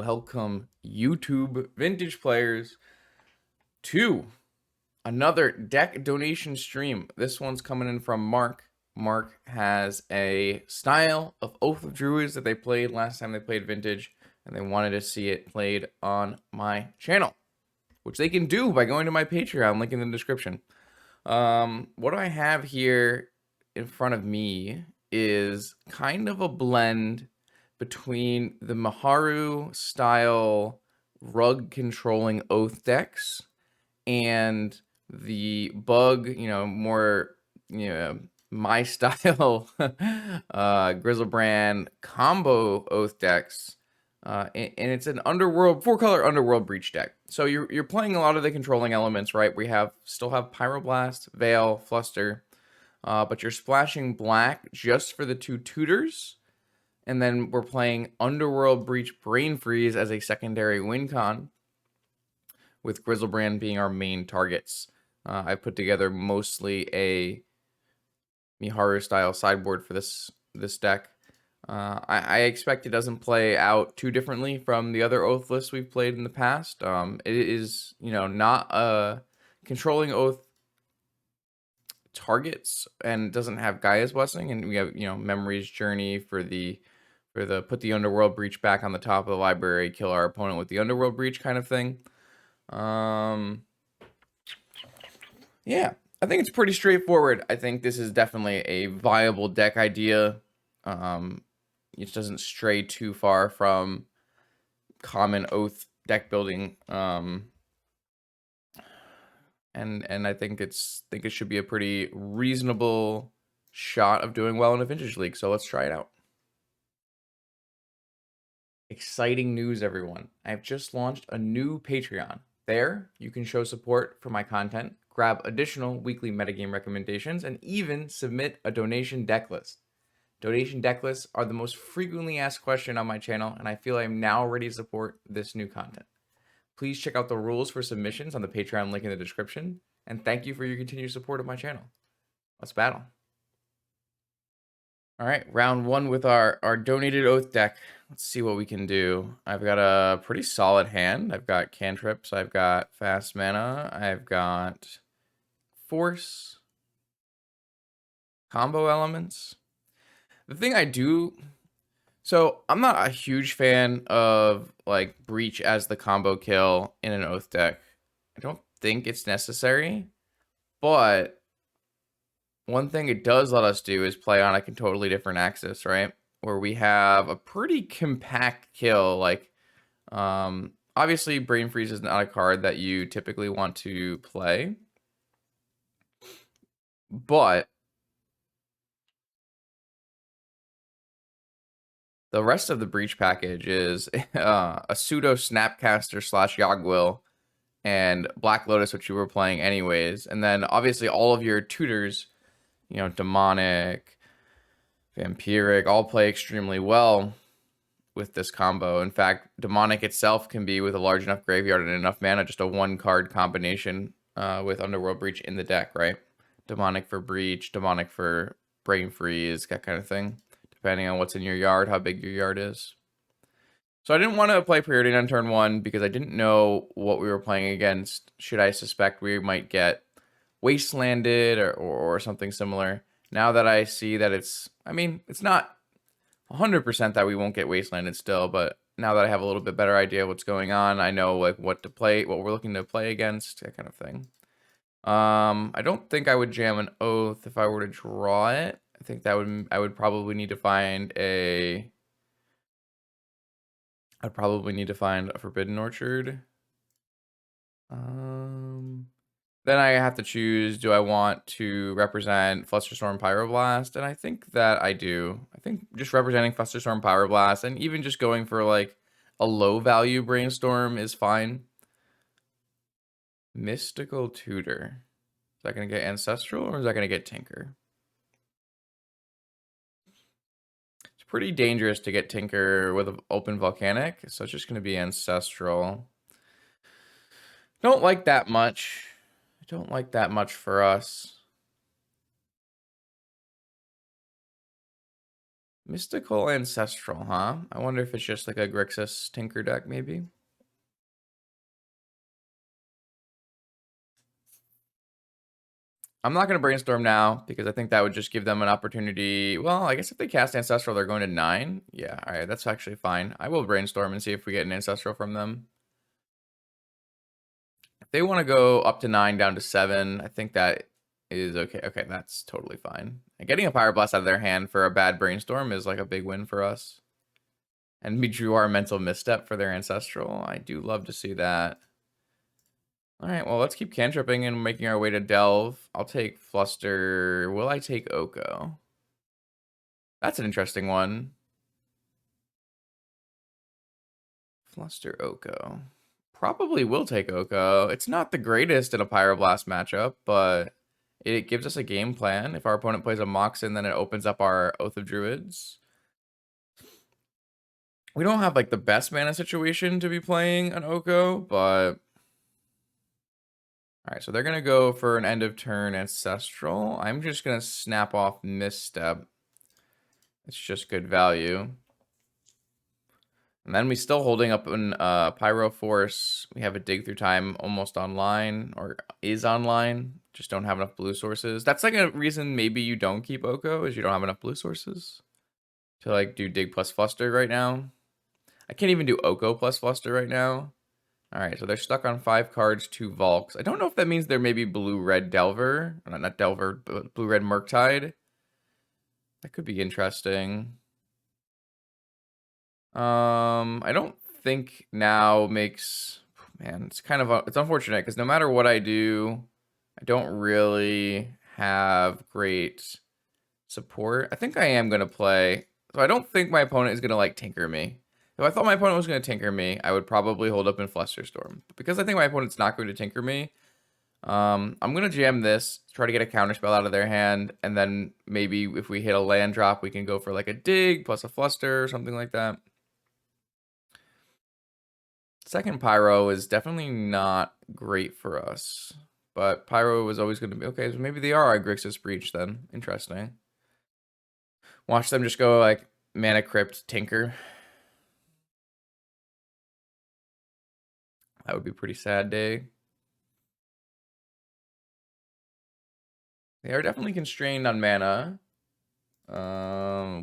welcome YouTube vintage players to another deck donation stream. This one's coming in from Mark. Mark has a style of Oath of Druids that they played last time they played vintage, and they wanted to see it played on my channel, which they can do by going to my Patreon, link in the description. What I have here in front of me is kind of a blend between the Maharu style rug controlling Oath decks and the bug, more, my style Grizzlebrand combo Oath decks. And it's an underworld 4-color underworld breach deck. So you're playing a lot of the controlling elements, right? We still have Pyroblast, Veil, Fluster, but you're splashing black just for the 2 tutors. And then we're playing Underworld Breach Brain Freeze as a secondary win con, with Grizzlebrand being our main targets. I put together mostly a Miharu style sideboard for this deck. I expect it doesn't play out too differently from the other Oath lists we've played in the past. It is, not a controlling Oath targets and doesn't have Gaia's Blessing, and we have, Memory's Journey for the put the Underworld Breach back on the top of the library, kill our opponent with the Underworld Breach kind of thing. Yeah, I think it's pretty straightforward. I think this is definitely a viable deck idea. It doesn't stray too far from common Oath deck building. And I think it should be a pretty reasonable shot of doing well in a vintage league. So let's try it out. Exciting news, everyone. I've just launched a new Patreon. There, you can show support for my content, grab additional weekly metagame recommendations, and even submit a donation deck list. Donation deck lists are the most frequently asked question on my channel, and I feel I'm now ready to support this new content. Please check out the rules for submissions on the Patreon link in the description, and thank you for your continued support of my channel. Let's battle. All right, round 1 with our donated Oath deck. Let's see what we can do. I've got a pretty solid hand. I've got cantrips, I've got fast mana, I've got force, combo elements. The thing I do, so I'm not a huge fan of like breach as the combo kill in an Oath deck. I don't think it's necessary, but one thing it does let us do is play on a totally different axis, right? Where we have a pretty compact kill. Like, obviously, Brain Freeze is not a card that you typically want to play, but the rest of the breach package is a pseudo Snapcaster / Yogwill and Black Lotus, which you were playing anyways, and then obviously all of your tutors, Demonic, Vampiric, all play extremely well with this combo. In fact, Demonic itself can be, with a large enough graveyard and enough mana, just a 1-card combination with Underworld Breach in the deck, right? Demonic for Breach, Demonic for Brain Freeze, that kind of thing, depending on what's in your yard, how big your yard is. So I didn't want to play Preordain on turn 1 because I didn't know what we were playing against. Should I suspect we might get Wastelanded or something similar? Now that I see that it's not 100% that we won't get Wastelanded still, but now that I have a little bit better idea of what's going on, I know like what to play, what we're looking to play against, that kind of thing. I don't think I would jam an Oath if I were to draw it. I think that I would probably need to find a Forbidden Orchard. Then I have to choose, do I want to represent Flusterstorm Pyroblast? And I think that I do. I think just representing Flusterstorm Pyroblast and even just going for like a low value Brainstorm is fine. Mystical Tutor. Is that going to get Ancestral or is that going to get Tinker? It's pretty dangerous to get Tinker with an open Volcanic, so it's just going to be Ancestral. Don't like that much. I don't like that much for us. Mystical Ancestral, huh? I wonder if it's just like a Grixis Tinker deck, maybe. I'm not going to Brainstorm now because I think that would just give them an opportunity. Well, I guess if they cast Ancestral, they're going to 9. Yeah, all right, that's actually fine. I will Brainstorm and see if we get an Ancestral from them. If they want to go up to 9, down to 7, I think that is okay. Okay, that's totally fine. And getting a Pyroblast out of their hand for a bad Brainstorm is like a big win for us. And we drew our Mental Misstep for their Ancestral. I do love to see that. All right, well, let's keep cantripping and making our way to Delve. I'll take Fluster. Will I take Oko? That's an interesting one. Fluster Oko. Probably will take Oko. It's not the greatest in a Pyroblast matchup, but it gives us a game plan. If our opponent plays a Moxen, then it opens up our Oath of Druids. We don't have like the best mana situation to be playing an Oko, but all right, so they're going to go for an end of turn Ancestral. I'm just going to snap off Misstep. It's just good value. And then we still holding up in Pyro Force. We have a Dig Through Time almost online, or is online. Just don't have enough blue sources. That's like a reason maybe you don't keep Oko, is you don't have enough blue sources to like do Dig plus Fluster right now. I can't even do Oko plus Fluster right now. All right, so they're stuck on 5 cards, 2 Volks. I don't know if that means they're maybe blue-red Delver. Not Delver, but blue-red Murktide. That could be interesting. I don't think now makes... Man, it's kind of... It's unfortunate, because no matter what I do, I don't really have great support. I think I am going to play... So I don't think my opponent is going to, like, tinker me. If I thought my opponent was going to tinker me, I would probably hold up in Flusterstorm. But because I think my opponent's not going to tinker me, I'm going to jam this, try to get a counterspell out of their hand, and then maybe if we hit a land drop, we can go for like a dig plus a fluster or something like that. Second Pyro is definitely not great for us, but Pyro is always going to be okay. So maybe they are a Grixis Breach then. Interesting. Watch them just go like Mana Crypt Tinker. That would be a pretty sad day. They are definitely constrained on mana. I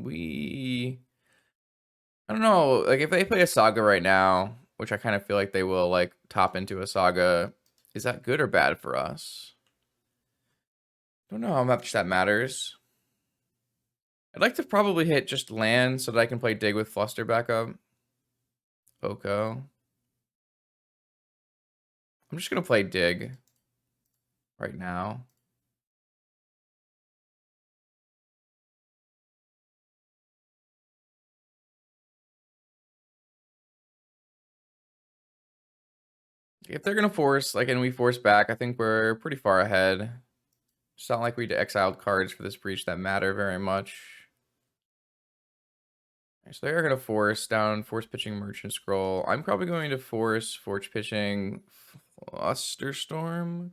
don't know. Like if they play a Saga right now, which I kind of feel like they will like top into a Saga, is that good or bad for us? Don't know how much that matters. I'd like to probably hit just land so that I can play Dig with Fluster back up. Oko. I'm just gonna play Dig right now. If they're gonna force, like, and we force back, I think we're pretty far ahead. It's not like we exiled cards for this breach that matter very much. So they're gonna force down, force pitching Merchant Scroll. I'm probably going to force pitching Flusterstorm.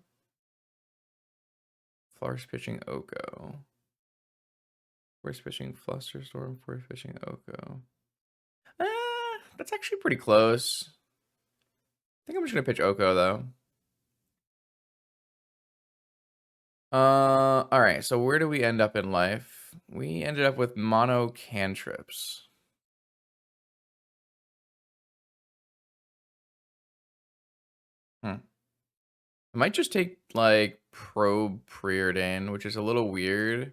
Force pitching Oko. Force pitching Flusterstorm, force pitching Oko. That's actually pretty close. I think I'm just gonna pitch Oko though. All right. So where do we end up in life? We ended up with mono cantrips. I might just take like Probe Preordain, which is a little weird,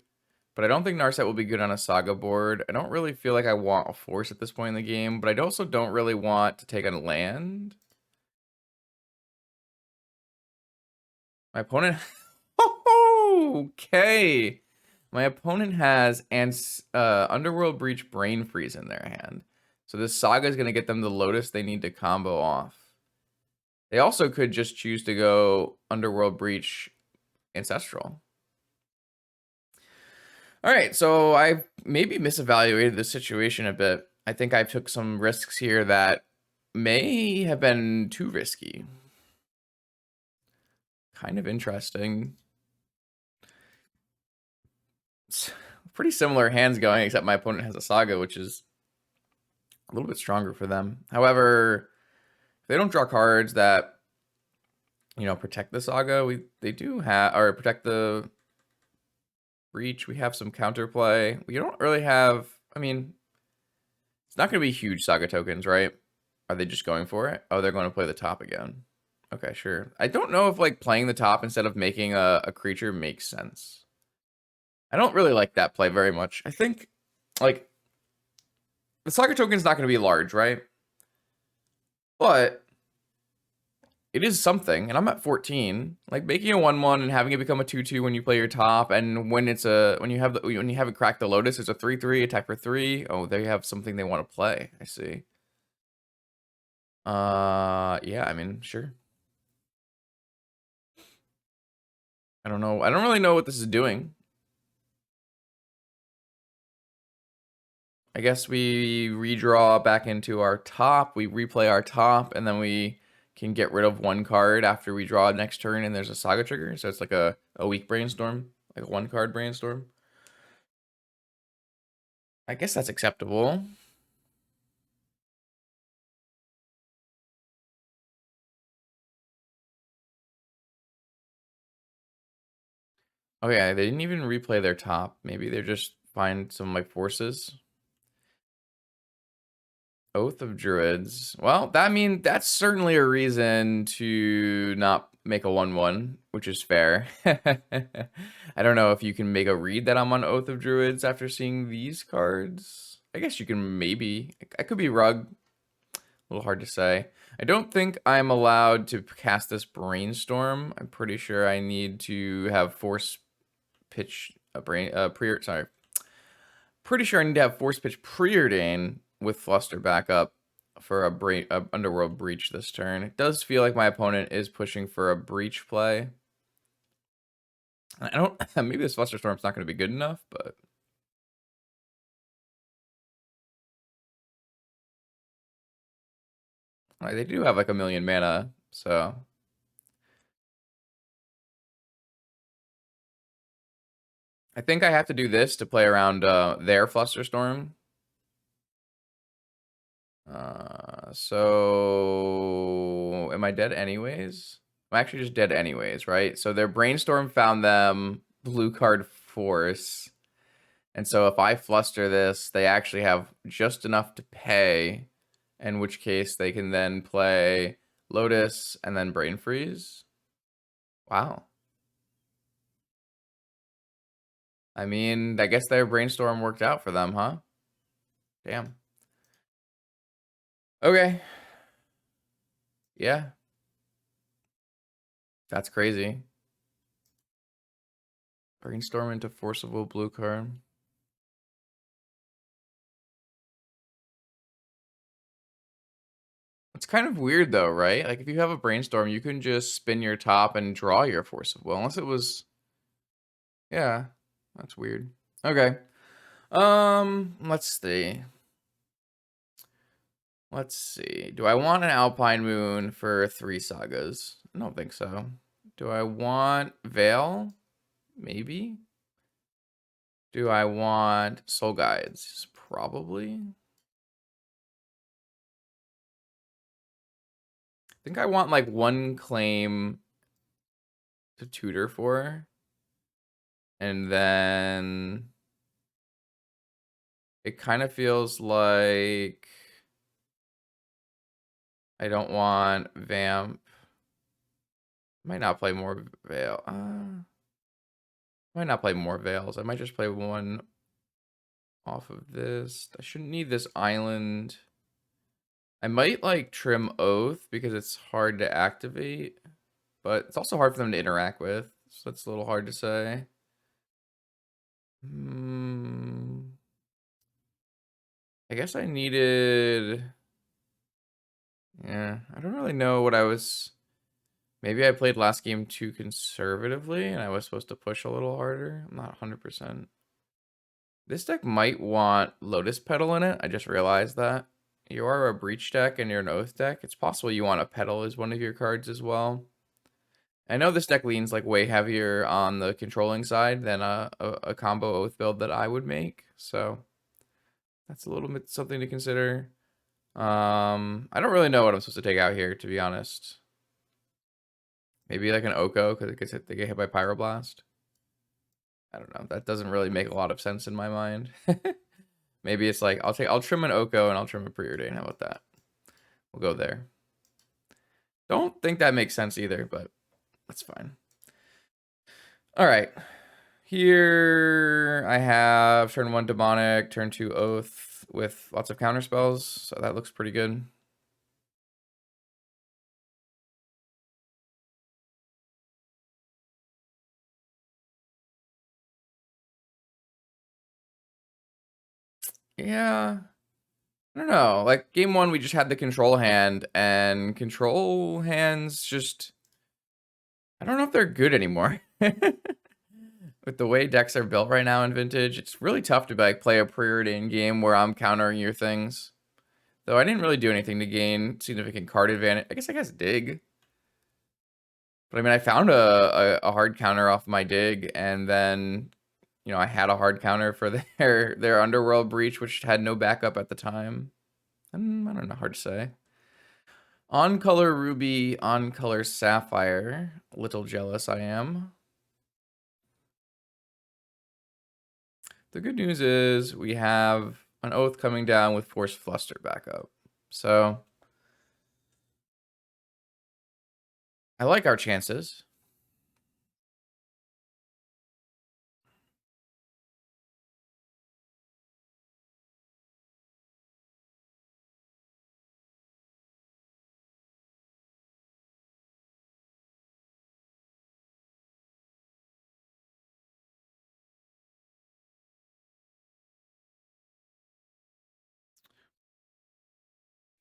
but I don't think Narset will be good on a Saga board. I don't really feel like I want a force at this point in the game, but I also don't really want to take a land. My opponent... Okay. My opponent has Underworld Breach Brain Freeze in their hand. So this Saga is going to get them the Lotus they need to combo off. They also could just choose to go Underworld Breach Ancestral. All right, so I maybe misevaluated the situation a bit. I think I took some risks here that may have been too risky. Kind of interesting. pretty similar hands going, except my opponent has a Saga, which is a little bit stronger for them. However, if they don't draw cards that, you know, protect the Saga, they do have, or protect the Breach. We have some counterplay. We don't really have, I mean, it's not going to be huge Saga tokens, right? Are they just going for it? Oh, they're going to play the top again. Okay, sure. I don't know if like playing the top instead of making a creature makes sense. I don't really like that play very much. I think like the Saga token's not going to be large, right? But it is something, and I'm at 14. Like making a 1/1 and having it become a 2/2 when you play your top, and when it's a when you haven't cracked the Lotus, it's a 3/3 attack for 3. Oh, they have something they want to play. I see. Yeah, I mean, sure. I don't know. I don't really know what this is doing. I guess we redraw back into our top, we replay our top, and then we can get rid of one card after we draw next turn and there's a Saga trigger. So it's like a weak brainstorm, like a 1-card brainstorm. I guess that's acceptable. Oh yeah, they didn't even replay their top. Maybe they're just find some like forces. Oath of Druids. Well, that's certainly a reason to not make a 1/1, which is fair. I don't know if you can make a read that I'm on Oath of Druids after seeing these cards. I guess you can maybe. I could be rug. A little hard to say. I don't think I'm allowed to cast this Brainstorm. I'm pretty sure I need to have Force Pitch sorry. Pretty sure I need to have Force Pitch Preordain with Fluster back up for a Underworld Breach this turn. It does feel like my opponent is pushing for a Breach play. I don't, maybe this Fluster Storm's not going to be good enough, but. They do have like 1,000,000 mana, so. I think I have to do this to play around their Flusterstorm. So am I dead anyways? I'm actually just dead anyways, right? So their Brainstorm found them blue card Force. And so if I fluster this, they actually have just enough to pay, in which case they can then play Lotus and then Brain Freeze. Wow. I mean, I guess their Brainstorm worked out for them, huh? Damn. Okay. Yeah. That's crazy. Brainstorm into Forcible blue card. It's kind of weird though, right? Like if you have a Brainstorm, you can just spin your top and draw your Forcible. Unless it was... Yeah. That's weird. Okay. Let's see. Let's see. Do I want an Alpine Moon for 3 sagas? I don't think so. Do I want Veil? Maybe. Do I want Soul Guides? Probably. I think I want like 1 claim to tutor for. And then it kind of feels like I don't want Vamp. Might not play more Veil. Might not play more Veils. I might just play 1 off of this. I shouldn't need this island. I might like trim Oath because it's hard to activate, but it's also hard for them to interact with. So that's a little hard to say. I guess I needed... Yeah, I don't really know what I was... Maybe I played last game too conservatively and I was supposed to push a little harder. I'm not 100%. This deck might want Lotus Petal in it. I just realized that. You are a Breach deck and you're an Oath deck. It's possible you want a Petal as one of your cards as well. I know this deck leans like way heavier on the controlling side than a combo Oath build that I would make, so that's a little bit something to consider. I don't really know what I'm supposed to take out here, to be honest. Maybe like an Oko, because they get hit by Pyroblast. I don't know. That doesn't really make a lot of sense in my mind. Maybe it's like I'll trim an Oko and I'll trim a Preordain. How about that? We'll go there. Don't think that makes sense either, but that's fine. All right. Here I have turn 1 Demonic, turn 2 Oath with lots of counter spells, so that looks pretty good. Yeah. I don't know. Like game 1 we just had the control hand, and control hands just I don't know if they're good anymore. With the way decks are built right now in Vintage, it's really tough to like play a preordained game where I'm countering your things. Though I didn't really do anything to gain significant card advantage. I guess dig. But I mean, I found a hard counter off my dig, and then, you know, I had a hard counter for their Underworld Breach, which had no backup at the time. I don't know, hard to say. On color Ruby, on color Sapphire. A little jealous I am. The good news is we have an Oath coming down with Force Fluster backup. So I like our chances.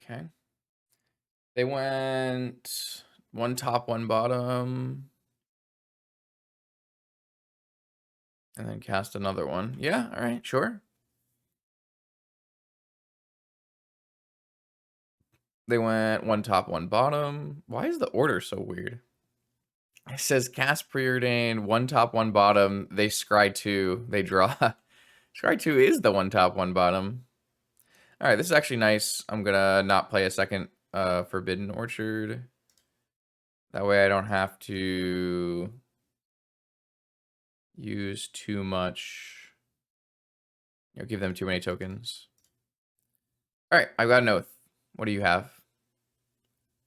Okay. They went one top, one bottom. And then cast another one. Yeah, all right, sure. They went one top, one bottom. Why is the order so weird? It says cast preordained, one top, one bottom. They scry 2, they draw. Scry 2 is the one top, one bottom. All right, this is actually nice. I'm gonna not play a second Forbidden Orchard. That way I don't have to use too much, you know, give them too many tokens. All right, I've got an Oath. What do you have?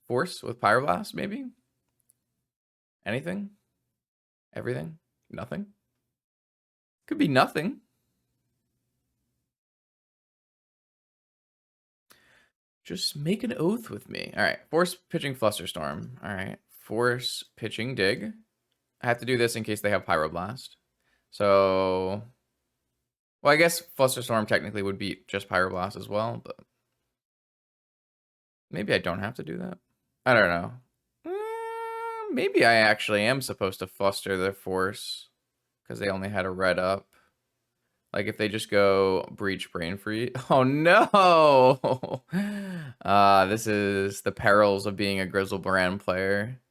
Force with Pyroblast, maybe? Anything? Everything? Nothing? Could be nothing. Just make an Oath with me. All right, Force pitching Flusterstorm. All right, Force pitching Dig. I have to do this in case they have Pyroblast. So, well, I guess Flusterstorm technically would beat just Pyroblast as well, but maybe I don't have to do that. I don't know. Maybe I actually am supposed to Fluster their Force because they only had a red up. Like if they just go Breach Brain Free. Oh no! This is the perils of being a Grizzlebrand player.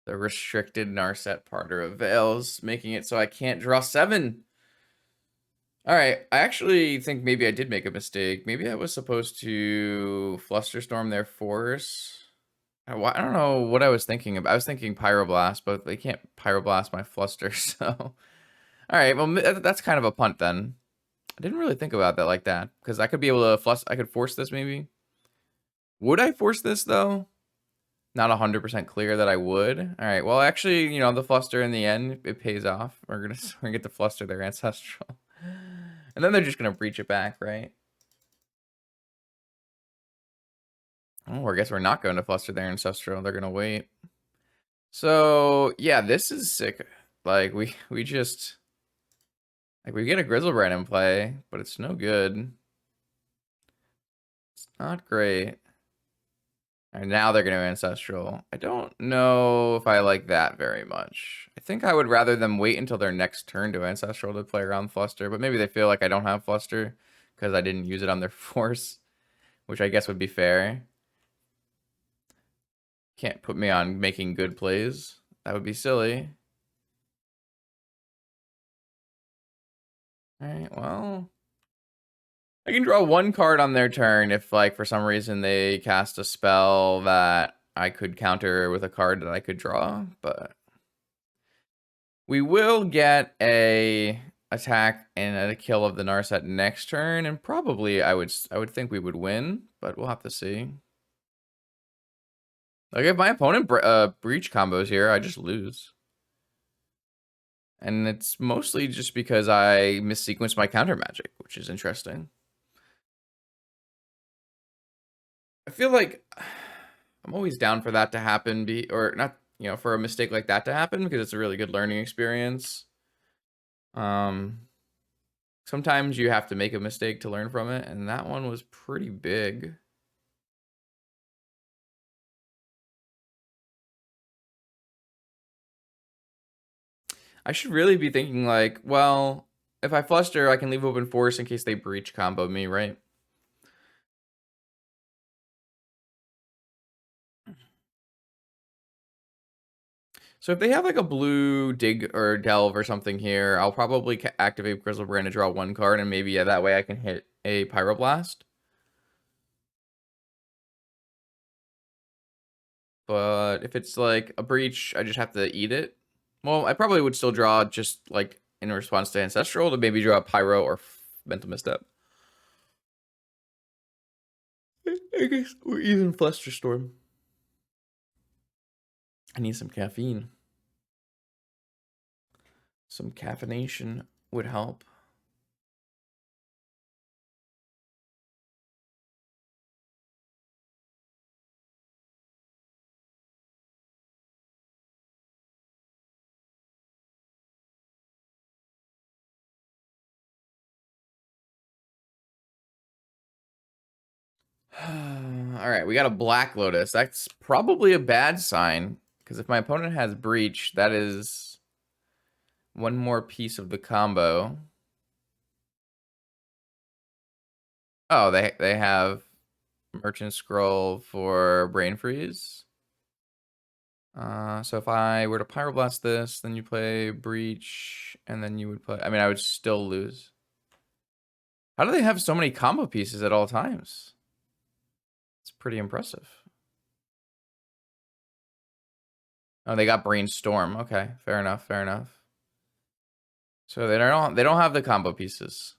The restricted Narset Parter avails, making it so I can't draw 7. All right, I actually think maybe I did make a mistake. Maybe I was supposed to Flusterstorm their Force. I don't know what I was thinking about. I was thinking Pyroblast, but they can't Pyroblast my Fluster, so... All right, well, that's kind of a punt then. I didn't really think about that like that, because I could be able to I could force this maybe. Would I force this, though? Not 100% clear that I would. All right, well, actually, you know, the Fluster in the end, it pays off. We're gonna get the Fluster their Ancestral. And then they're just gonna breach it back, right? Oh, I guess we're not going to Fluster their Ancestral. They're gonna wait. So yeah, this is sick. Like we just like we get a Grizzlebrand in play, but it's no good. It's not great. And now they're going to Ancestral. I don't know if I like that very much. I think I would rather them wait until their next turn to Ancestral to play around Fluster, but maybe they feel like I don't have Fluster because I didn't use it on their Force, which I guess would be fair. Can't put me on making good plays. That would be silly. Alright, well. I can draw one card on their turn if, like, for some reason they cast a spell that I could counter with a card that I could draw, but we will get a attack and a kill of the Narset next turn, and probably I would think we would win, but we'll have to see. Like, if my opponent breach combos here, I just lose. And it's mostly just because I missequenced my counter magic, which is interesting. I feel like I'm always down for that to happen, or not, you know, for a mistake like that to happen, because it's a really good learning experience. Sometimes you have to make a mistake to learn from it, and that one was pretty big. I should really be thinking like, well, if I fluster, I can leave open force in case they breach combo me, right? So if they have like a blue dig or delve or something here, I'll probably activate Grizzlebrand to draw one card, and maybe that way I can hit a Pyroblast. But if it's like a breach, I just have to eat it. Well, I probably would still draw just like in response to Ancestral to maybe draw a Pyro or Mental Misstep. I guess, or even Flusterstorm. I need some caffeine. Some caffeination would help. All right, we got a Black Lotus. That's probably a bad sign, because if my opponent has Breach, that is one more piece of the combo. Oh, they have Merchant Scroll for Brain Freeze. So if I were to Pyroblast this, then you play Breach, and then you would play... I mean, I would still lose. How do they have so many combo pieces at all times? It's pretty impressive. Oh, they got Brainstorm. Okay, fair enough, fair enough. So they don't have the combo pieces.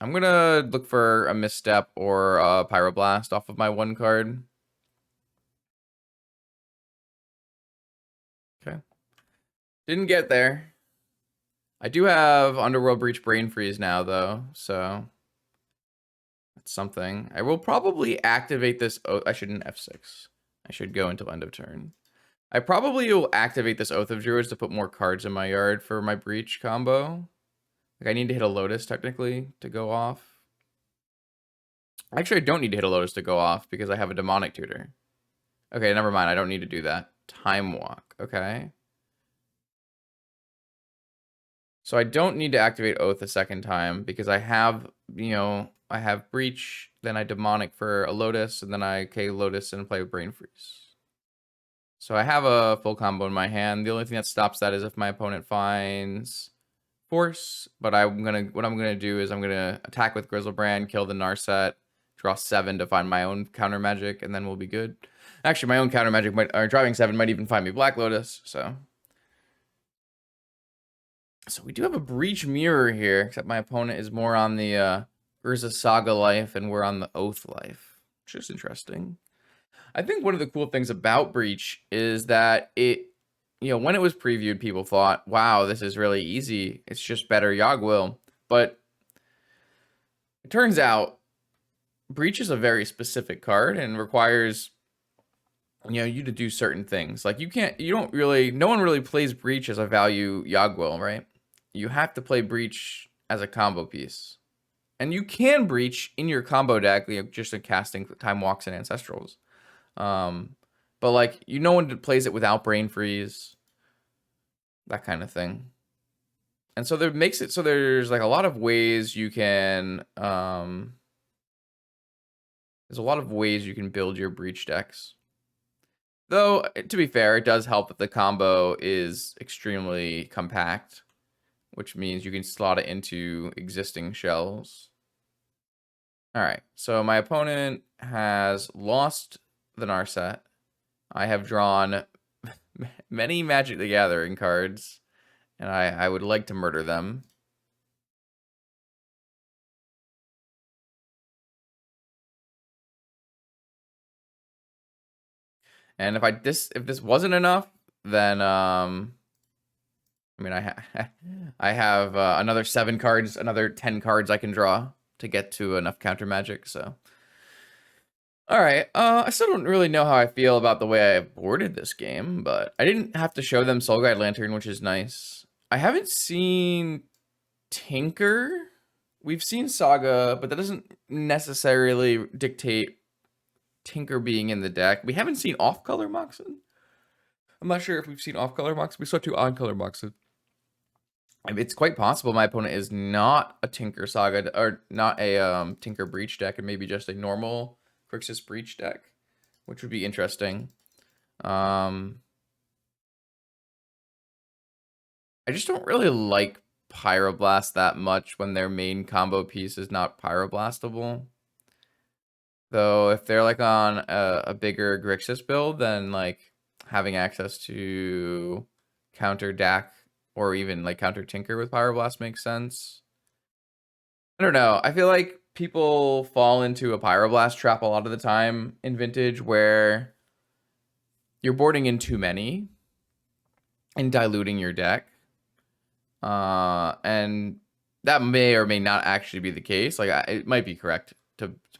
I'm gonna look for a Misstep or a Pyroblast off of my one card. Okay. Didn't get there. I do have Underworld Breach Brain Freeze now, though, so that's something. I will probably activate this. Oh, I shouldn't F6. I should go until end of turn. I probably will activate this Oath of Druids to put more cards in my yard for my Breach combo. Like, I need to hit a Lotus, technically, to go off. Actually, I don't need to hit a Lotus to go off because I have a Demonic Tutor. Okay, never mind. I don't need to do that. Time Walk. Okay. So I don't need to activate Oath a second time because I have, you know, I have Breach, then I Demonic for a Lotus, and then I K Lotus and play Brain Freeze. So I have a full combo in my hand. The only thing that stops that is if my opponent finds Force, but what I'm gonna do is I'm gonna attack with Grizzlebrand, kill the Narset, draw 7 to find my own counter magic, and then we'll be good. Actually, my own counter magic or drawing 7 might even find me Black Lotus. So we do have a Breach Mirror here, except my opponent is more on the Urza Saga life, and we're on the Oath life, which is interesting. I think one of the cool things about Breach is that it, you know, when it was previewed, people thought, wow, this is really easy. It's just better Yogg-Will. But it turns out Breach is a very specific card and requires, you know, you to do certain things. Like no one really plays Breach as a value Yogg-Will, right? You have to play Breach as a combo piece. And you can Breach in your combo deck, you know, just in casting Time Walks and Ancestrals. But like, no one plays it without Brain Freeze, that kind of thing. And so that makes it so there's like a lot of ways you can there's a lot of ways you can build your Breach decks. Though, to be fair, it does help that the combo is extremely compact, which means you can slot it into existing shells. All right, so my opponent has lost the Narset. I have drawn many Magic the Gathering cards, and I would like to murder them. And if this wasn't enough, then I mean I have another 7 cards, another 10 cards I can draw to get to enough counter magic. So, all right, I still don't really know how I feel about the way I boarded this game, but I didn't have to show them Soul Guide Lantern, which is nice. I haven't seen Tinker. We've seen Saga, but that doesn't necessarily dictate Tinker being in the deck. We haven't seen off-color Moxen. I'm not sure if we've seen off-color Moxen. We saw 2 on-color Moxen. It's quite possible my opponent is not a Tinker Saga, or not a Tinker Breach deck, and maybe just a normal Grixis Breach deck, which would be interesting. I just don't really like Pyroblast that much when their main combo piece is not Pyroblastable. Though if they're like on a bigger Grixis build, then like having access to counter DAC or even like counter Tinker with Pyroblast makes sense. I don't know. I feel like people fall into a Pyroblast trap a lot of the time in Vintage where you're boarding in too many and diluting your deck. And that may or may not actually be the case. Like it might be correct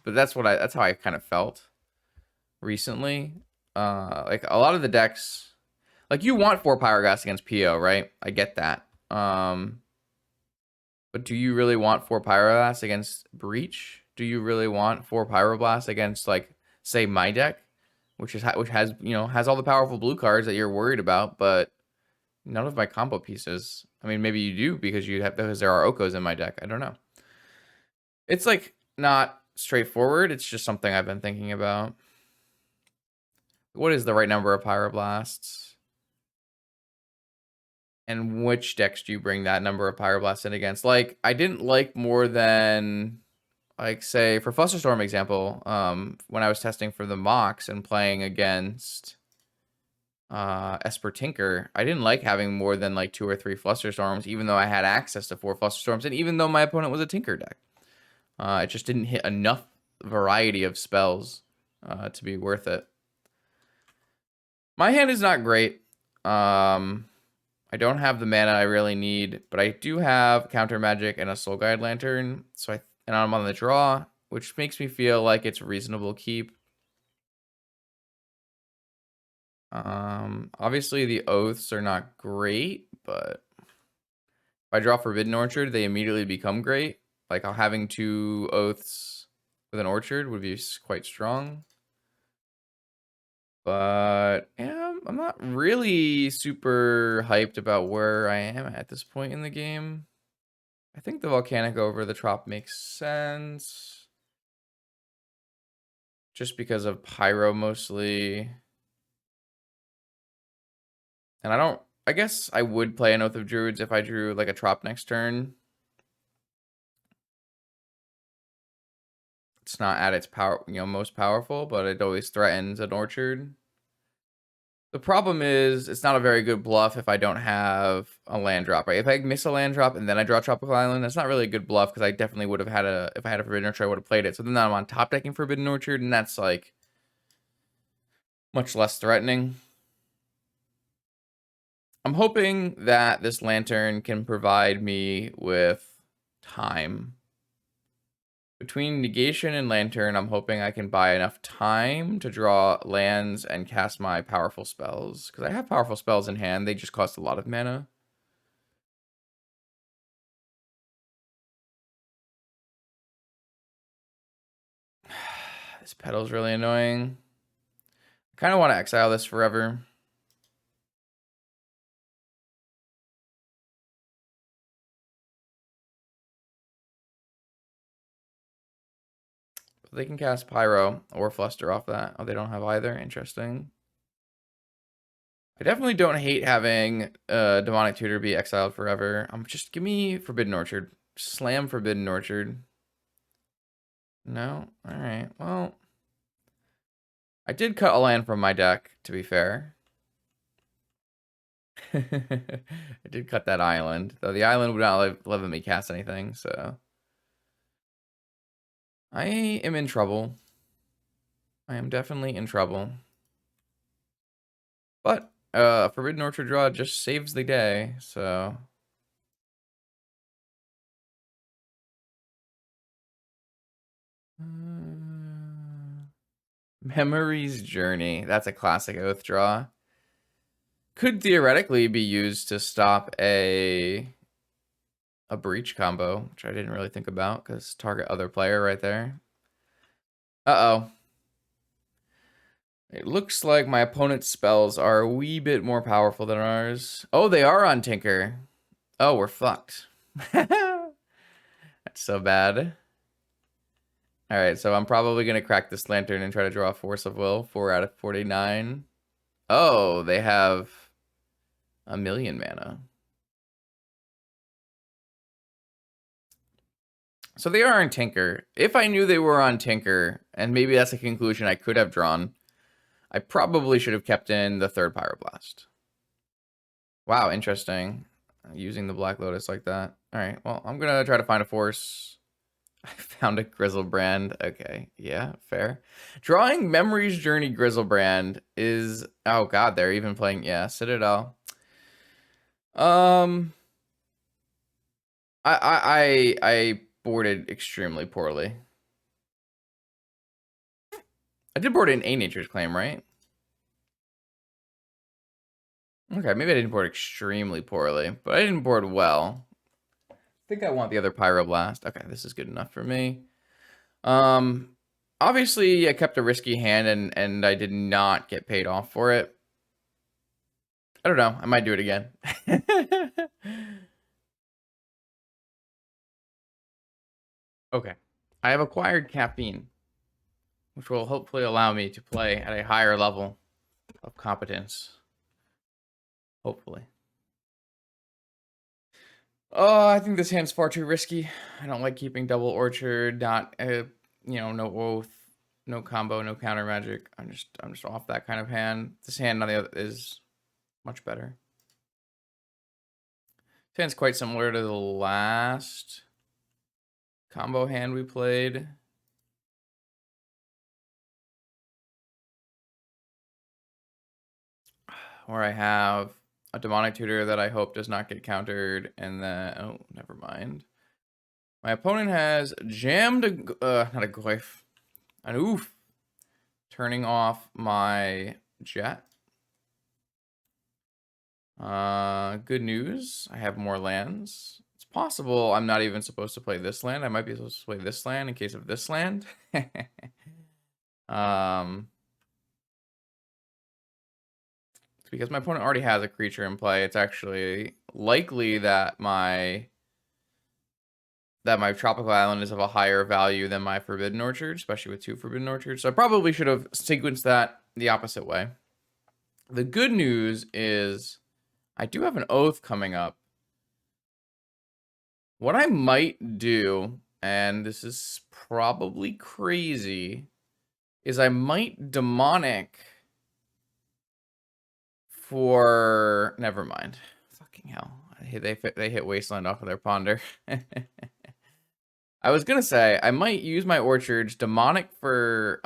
but that's how I kind of felt recently. Like a lot of the decks, like you want 4 Pyroblast against PO, right? I get that. But do you really want 4 Pyroblast against Breach? Do you really want 4 Pyroblast against, like, say my deck, which has has all the powerful blue cards that you're worried about, but none of my combo pieces. I mean, maybe you do because there are Okos in my deck. I don't know. It's like not straightforward. It's just something I've been thinking about. What is the right number of Pyroblasts? And which decks do you bring that number of Pyroblasts in against? Like, I didn't like more than, like, say, for Flusterstorm example, when I was testing for the Mox and playing against Esper Tinker, I didn't like having more than, like, 2 or 3 Flusterstorms, even though I had access to 4 Flusterstorms, and even though my opponent was a Tinker deck. It just didn't hit enough variety of spells to be worth it. My hand is not great. I don't have the mana I really need, but I do have counter magic and a Soul Guide Lantern. And I'm on the draw, which makes me feel like it's a reasonable keep. Obviously the oaths are not great, but if I draw Forbidden Orchard, they immediately become great. Like having 2 oaths with an orchard would be quite strong. But yeah, I'm not really super hyped about where I am at this point in the game. I think the Volcanic over the Trop makes sense. Just because of Pyro mostly. And I guess I would play an Oath of Druids if I drew like a Trop next turn. It's not at its most powerful, but it always threatens an orchard. The problem is it's not a very good bluff if I don't have a land drop, right? If I miss a land drop and then I draw Tropical Island, that's not really a good bluff because I definitely would have had if I had a Forbidden Orchard, I would have played it. So then I'm on top decking Forbidden Orchard, and that's like much less threatening. I'm hoping that this Lantern can provide me with time. Between Negation and Lantern, I'm hoping I can buy enough time to draw lands and cast my powerful spells. Because I have powerful spells in hand, they just cost a lot of mana. This Petal's really annoying. I kind of want to exile this forever. They can cast Pyro or Fluster off that. Oh, they don't have either. Interesting. I definitely don't hate having Demonic Tutor be exiled forever. Just give me Forbidden Orchard. Slam Forbidden Orchard. No? Alright, well. I did cut a land from my deck, to be fair. I did cut that island, though the island would not let me cast anything, so. I am in trouble. I am definitely in trouble. But Forbidden Orchard draw just saves the day, so. Memory's Journey. That's a classic Oath draw. Could theoretically be used to stop a breach combo, which I didn't really think about because target other player right there. Uh-oh. It looks like my opponent's spells are a wee bit more powerful than ours. Oh, they are on Tinker. Oh, we're fucked. That's so bad. All right, so I'm probably going to crack this lantern and try to draw a Force of Will. 4 out of 49. Oh, they have 1,000,000 mana. So they are on Tinker. If I knew they were on Tinker, and maybe that's a conclusion I could have drawn, I probably should have kept in the third Pyroblast. Wow, interesting. Using the Black Lotus like that. All right, well, I'm going to try to find a Force. I found a Grizzlebrand. Okay, yeah, fair. Drawing Memory's Journey Grizzlebrand is... Oh, God, they're even playing... Yeah, Citadel. I boarded extremely poorly. I did board in A Nature's Claim, right? Okay, maybe I didn't board extremely poorly, but I didn't board well. I think I want the other Pyroblast. Okay, this is good enough for me. Obviously I kept a risky hand and I did not get paid off for it. I don't know. I might do it again. Okay. I have acquired caffeine, which will hopefully allow me to play at a higher level of competence. Hopefully. Oh, I think this hand's far too risky. I don't like keeping double orchard, not no oath, no combo, no counter magic. I'm just off that kind of hand. This hand on the other is much better. This hand's quite similar to the last combo hand we played. Where I have a demonic tutor that I hope does not get countered, and then oh, never mind. My opponent has jammed not a goif, an oof, turning off my jet. Good news. I have more lands. It's possible I'm not even supposed to play this land. I might be supposed to play this land in case of this land. Because my opponent already has a creature in play, it's actually likely that my tropical island is of a higher value than my Forbidden Orchard, especially with 2 Forbidden Orchards. So I probably should have sequenced that the opposite way. The good news is I do have an Oath coming up. What I might do, and this is probably crazy, is I might Demonic for... Never mind. Fucking hell. They hit Wasteland off of their Ponder. I was gonna say, I might use my Orchards, Demonic for...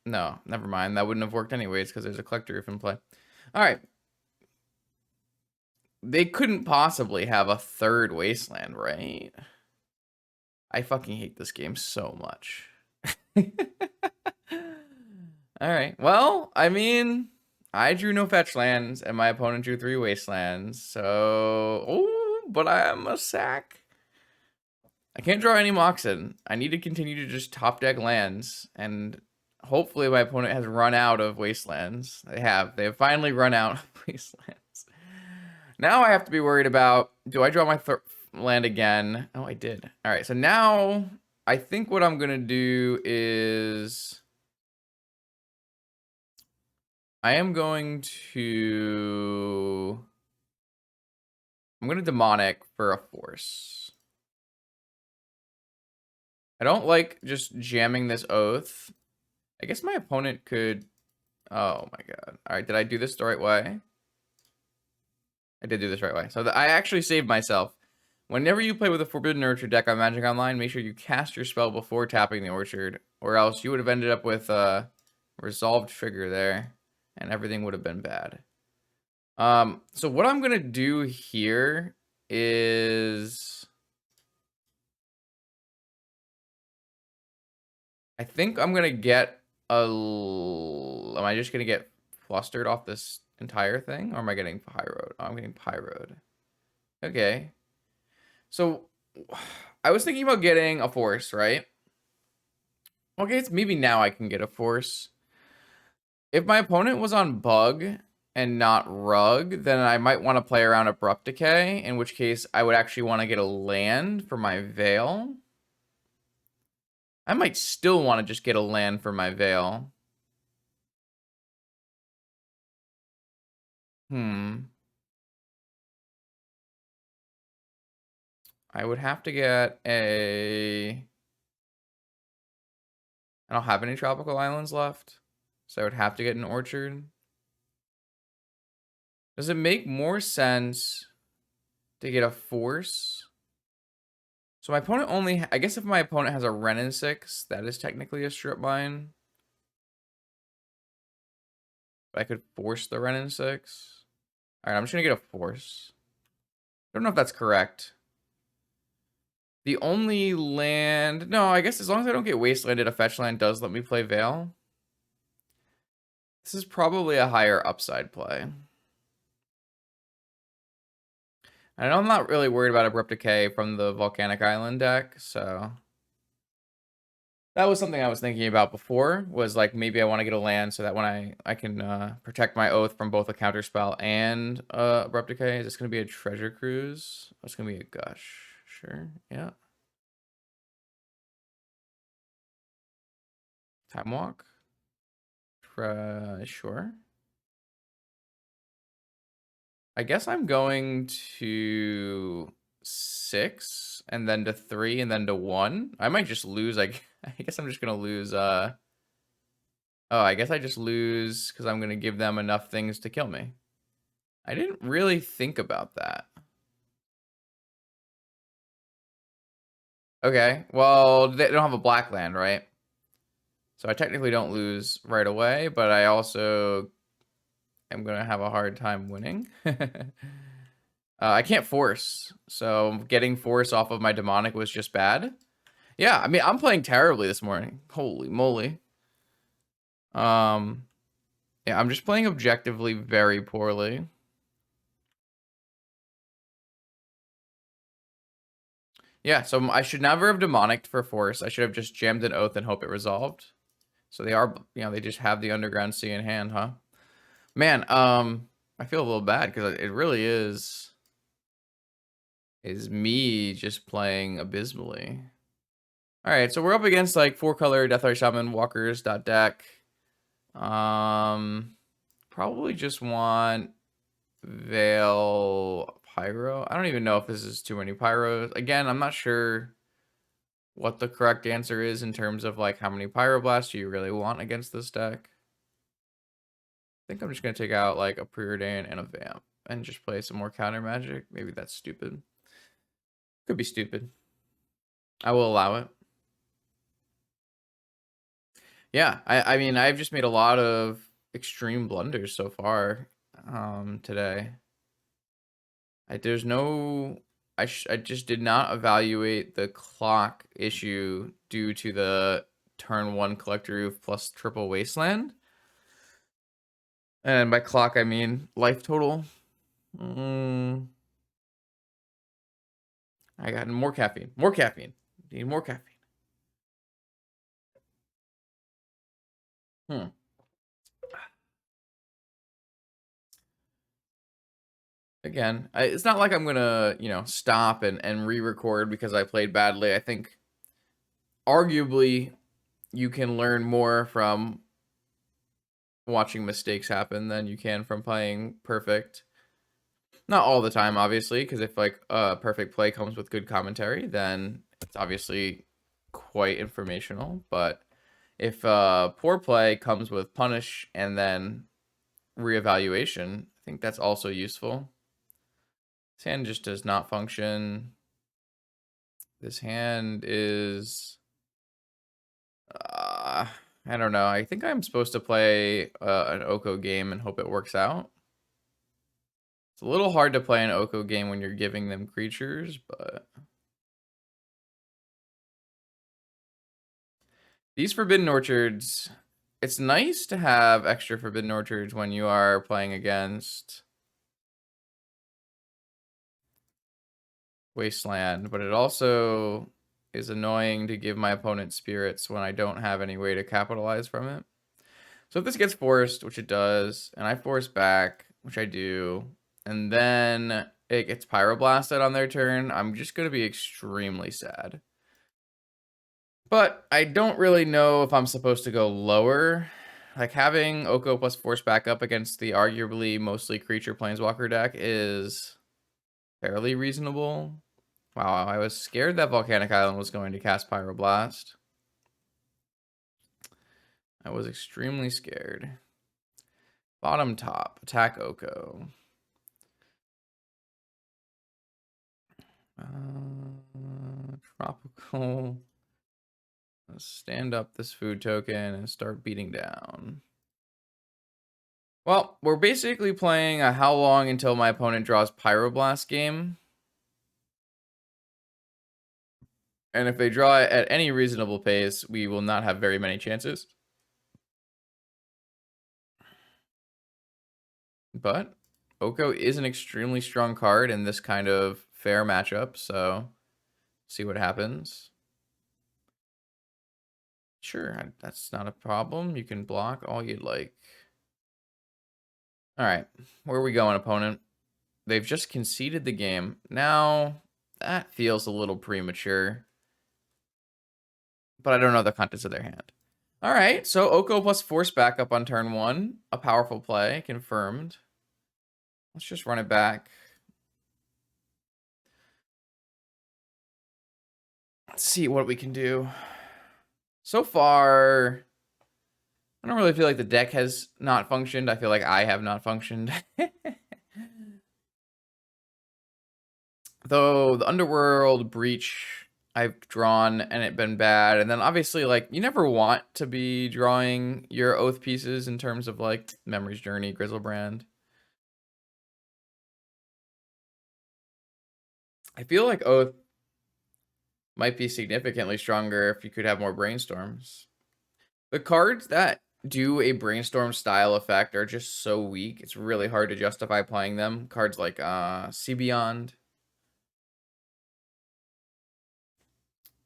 No, never mind. That wouldn't have worked anyways, because there's a Collector Roof in play. Alright. They couldn't possibly have a third Wasteland, right? I fucking hate this game so much. Alright, well, I mean, I drew no fetch lands, and my opponent drew 3 Wastelands, so... Oh, but I am a sack. I can't draw any Moxen. I need to continue to just top deck lands, and hopefully my opponent has run out of Wastelands. They have. They have finally run out of Wastelands. Now I have to be worried about, do I draw my land again? Oh, I did. All right, so now I think what I'm going to do is... I am going to... I'm going to demonic for a force. I don't like just jamming this oath. I guess my opponent could... Oh my god. Alright, did I do this the right way? I did do this right way. So I actually saved myself. Whenever you play with a Forbidden Orchard deck on Magic Online, make sure you cast your spell before tapping the Orchard, or else you would have ended up with a resolved trigger there, and everything would have been bad. So what I'm gonna do here is... I think I'm gonna get a... Am I just gonna get flustered off this entire thing, or am I getting pyroed? Oh, I'm getting pyroed. Okay. So, I was thinking about getting a force, right? Okay, it's maybe now I can get a force. If my opponent was on bug and not rug, then I might want to play around abrupt decay, in which case I would actually want to get a land for my veil. I might still want to just get a land for my veil. I would have to get a... I don't have any tropical islands left, so I would have to get an orchard. Does it make more sense to get a force? So my opponent only... I guess if my opponent has a Renin 6, that is technically a strip mine. But I could force the Renin 6. Alright, I'm just going to get a force. I don't know if that's correct. The only land... No, I guess as long as I don't get wastelanded, a fetch land does let me play Veil. This is probably a higher upside play. I know I'm not really worried about Abrupt Decay from the Volcanic Island deck, so... That was something I was thinking about before, was like maybe I want to get a land so that when I can protect my oath from both a counterspell and Abrupt Decay. Is this going to be a Treasure Cruise? Oh, it's going to be a Gush. Sure, yeah. Time Walk? Sure. I guess I'm going to 6 and then to 3 and then to 1. I might just lose. I guess I'm just gonna lose. Oh, I guess I just lose because I'm gonna give them enough things to kill me. I didn't really think about that. Okay, well, they don't have a black land, right? So I technically don't lose right away, but I also am gonna have a hard time winning. I can't force, so getting force off of my demonic was just bad. Yeah, I mean, I'm playing terribly this morning. Holy moly. Yeah, I'm just playing objectively very poorly. Yeah, so I should never have demonicked for force. I should have just jammed an oath and hope it resolved. So they are, they just have the Underground Sea in hand, huh? Man, I feel a little bad because it really is me just playing abysmally. All right, so we're up against like 4-color Deathray Shaman Walkers deck. Probably just want Veil Pyro. I don't even know if this is too many Pyros. Again, I'm not sure what the correct answer is in terms of like how many Pyroblasts you really want against this deck. I think I'm just gonna take out like a Preordain and a Vamp and just play some more counter magic. Maybe that's stupid. Could be stupid. I will allow it. Yeah, I mean, I've just made a lot of extreme blunders so far today. There's no... I just did not evaluate the clock issue due to the turn 1 Collector Roof plus triple Wasteland. And by clock, I mean life total. I got more caffeine. More caffeine. Need more caffeine. Again, it's not like I'm gonna, stop and re-record because I played badly. I think arguably you can learn more from watching mistakes happen than you can from playing perfect. Not all the time, obviously, because if like a perfect play comes with good commentary, then it's obviously quite informational. But if poor play comes with punish and then reevaluation, I think that's also useful. This hand just does not function. This hand is I don't know. I think I'm supposed to play an Oko game and hope it works out. It's a little hard to play an Oko game when you're giving them creatures, but these Forbidden Orchards, it's nice to have extra Forbidden Orchards when you are playing against Wasteland, but it also is annoying to give my opponent spirits when I don't have any way to capitalize from it. So if this gets forced, which it does, and I force back, which I do, and then it gets pyroblasted on their turn, I'm just going to be extremely sad. But I don't really know if I'm supposed to go lower. Like having Oko plus force back up against the arguably mostly creature planeswalker deck is fairly reasonable. Wow, I was scared that Volcanic Island was going to cast Pyroblast. I was extremely scared. Bottom top, attack Oko. Tropical. Let's stand up this food token and start beating down. Well, we're basically playing a how long until my opponent draws Pyroblast game. And if they draw it at any reasonable pace, we will not have very many chances. But Oko is an extremely strong card in this kind of fair matchup, so see what happens. Sure, that's not a problem. You can block all you'd like. All right, where are we going, opponent? They've just conceded the game. Now, that feels a little premature. But I don't know the contents of their hand. All right, so Oko plus force backup on turn 1. A powerful play, confirmed. Let's just run it back. Let's see what we can do. So far, I don't really feel like the deck has not functioned. I feel like I have not functioned. Though the Underworld Breach I've drawn and it been bad. And then obviously, like, you never want to be drawing your Oath pieces in terms of, like, Memory's Journey, Grizzlebrand. I feel like Oath might be significantly stronger if you could have more brainstorms. The cards that do a brainstorm style effect are just so weak. It's really hard to justify playing them. Cards like Sea Beyond.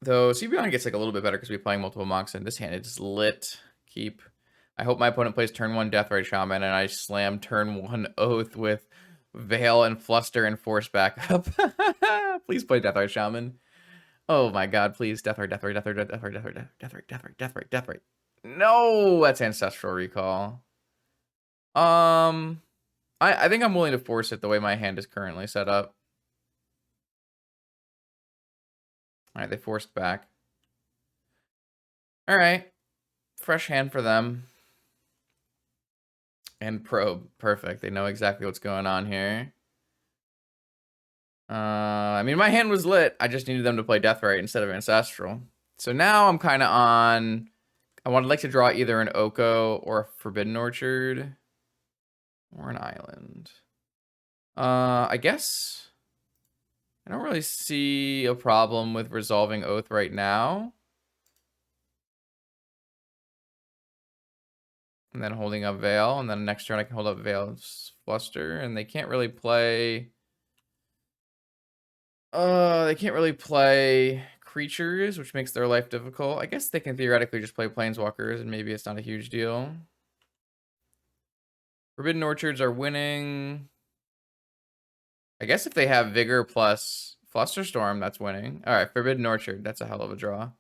Though Sea Beyond gets like a little bit better because we're playing multiple monks, and this hand is lit. Keep. I hope my opponent plays turn 1 Deathrite Shaman and I slam turn 1 Oath with Veil and Fluster and Force backup. Please play Deathrite Shaman. Oh my god, please. Deathrite, Deathrite, Deathrite, Deathrite, Deathrite, Deathrite, Deathrite, Deathrite, Deathrite. No, that's Ancestral Recall. I think I'm willing to force it the way my hand is currently set up. Alright, they forced back. Alright. Fresh hand for them. And probe. Perfect. They know exactly what's going on here. I mean, my hand was lit. I just needed them to play Deathrite instead of Ancestral. So now I'm kind of on... I would like to draw either an Oko or a Forbidden Orchard. Or an Island. I guess... I don't really see a problem with resolving Oath right now. And then holding up Veil. And then next turn I can hold up Veil's Fluster. And they can't really play... they can't really play creatures, which makes their life difficult. I guess they can theoretically just play planeswalkers, and maybe it's not a huge deal. Forbidden Orchards are winning. I guess if they have Vigor plus Flusterstorm, that's winning. All right, Forbidden Orchard. That's a hell of a draw.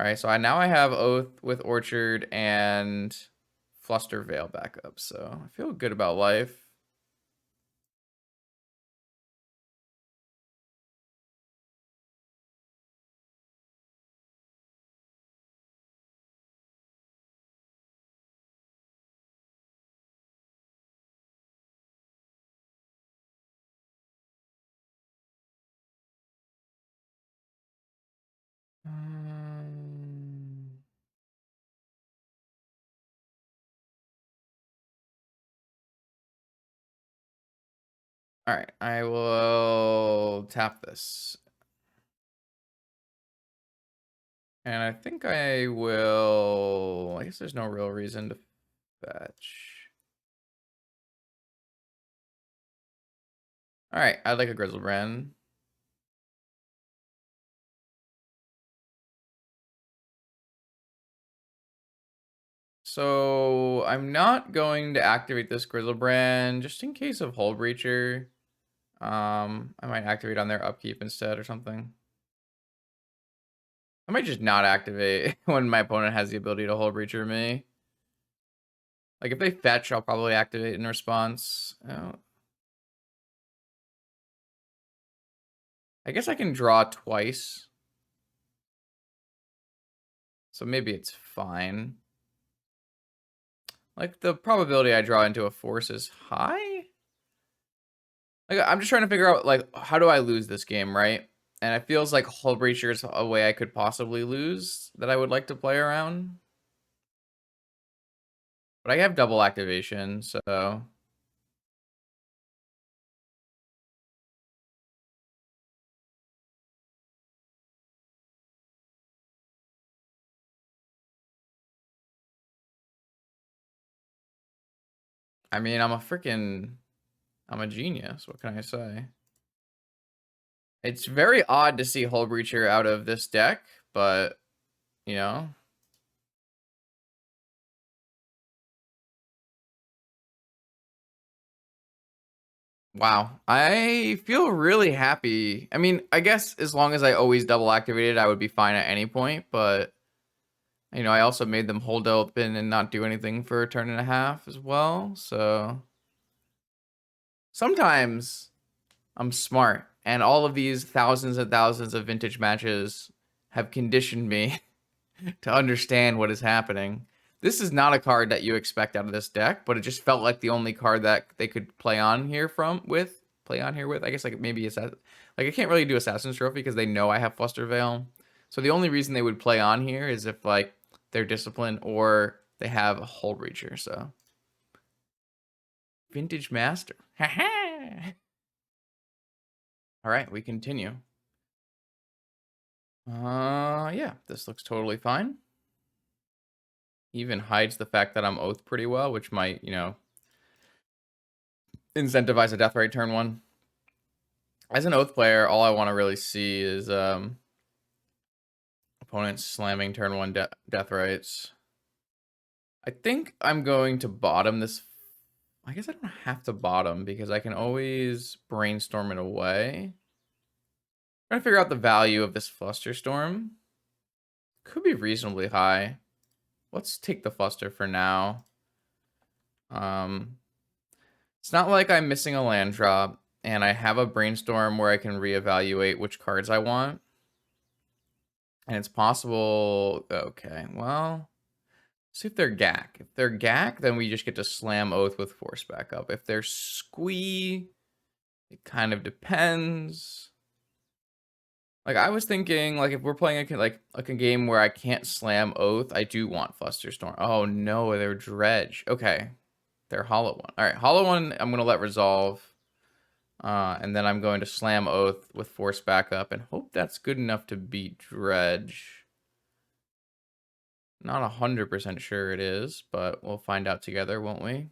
All right, so now I have Oath with Orchard and Fluster Veil backup, so I feel good about life. All right, I will tap this. And I think I will... I guess there's no real reason to fetch. All right, I'd like a Grizzlebrand. So I'm not going to activate this Grizzlebrand just in case of Hull Breacher. I might activate on their upkeep instead or something. I might just not activate when my opponent has the ability to Hull Breacher me. Like if they fetch, I'll probably activate in response. Oh. I guess I can draw twice. So maybe it's fine. Like the probability I draw into a force is high. Like I'm just trying to figure out like how do I lose this game, right? And it feels like Hull Breacher is a way I could possibly lose that I would like to play around. But I have double activation, so I mean I'm a genius. What can I say? It's very odd to see Hull Breacher out of this deck, but you know. Wow. I feel really happy. I mean, I guess as long as I always double activated, I would be fine at any point, but you know, I also made them hold open and not do anything for a turn and a half as well. So sometimes I'm smart, and all of these thousands and thousands of vintage matches have conditioned me to understand what is happening. This is not a card that you expect out of this deck, but it just felt like the only card that they could play on here with. I guess like maybe like I can't really do Assassin's Trophy because they know I have Fluster Veil. So the only reason they would play on here is if like they're disciplined or they have a Hull Breacher. So Vintage Master. All right, we continue. Yeah, this looks totally fine. Even hides the fact that I'm Oath pretty well, which might, you know, incentivize a death rate turn one. As an Oath player, all I want to really see is opponents slamming turn one death rates. I think I'm going to bottom this. I guess I don't have to bottom because I can always brainstorm it away. I'm trying to figure out the value of this Flusterstorm. Could be reasonably high. Let's take the Fluster for now. It's not like I'm missing a land drop, and I have a brainstorm where I can reevaluate which cards I want. And it's possible... Okay, well... See if they're Gak. If they're Gak, then we just get to slam Oath with Force back up. If they're Squee, it kind of depends. Like, I was thinking, like, if we're playing a game where I can't slam Oath, I do want Flusterstorm. Oh, no, they're Dredge. Okay. They're Hollow One. All right, Hollow One, I'm going to let resolve. And then I'm going to slam Oath with Force backup and hope that's good enough to beat Dredge. Not 100% sure it is, but we'll find out together, won't we?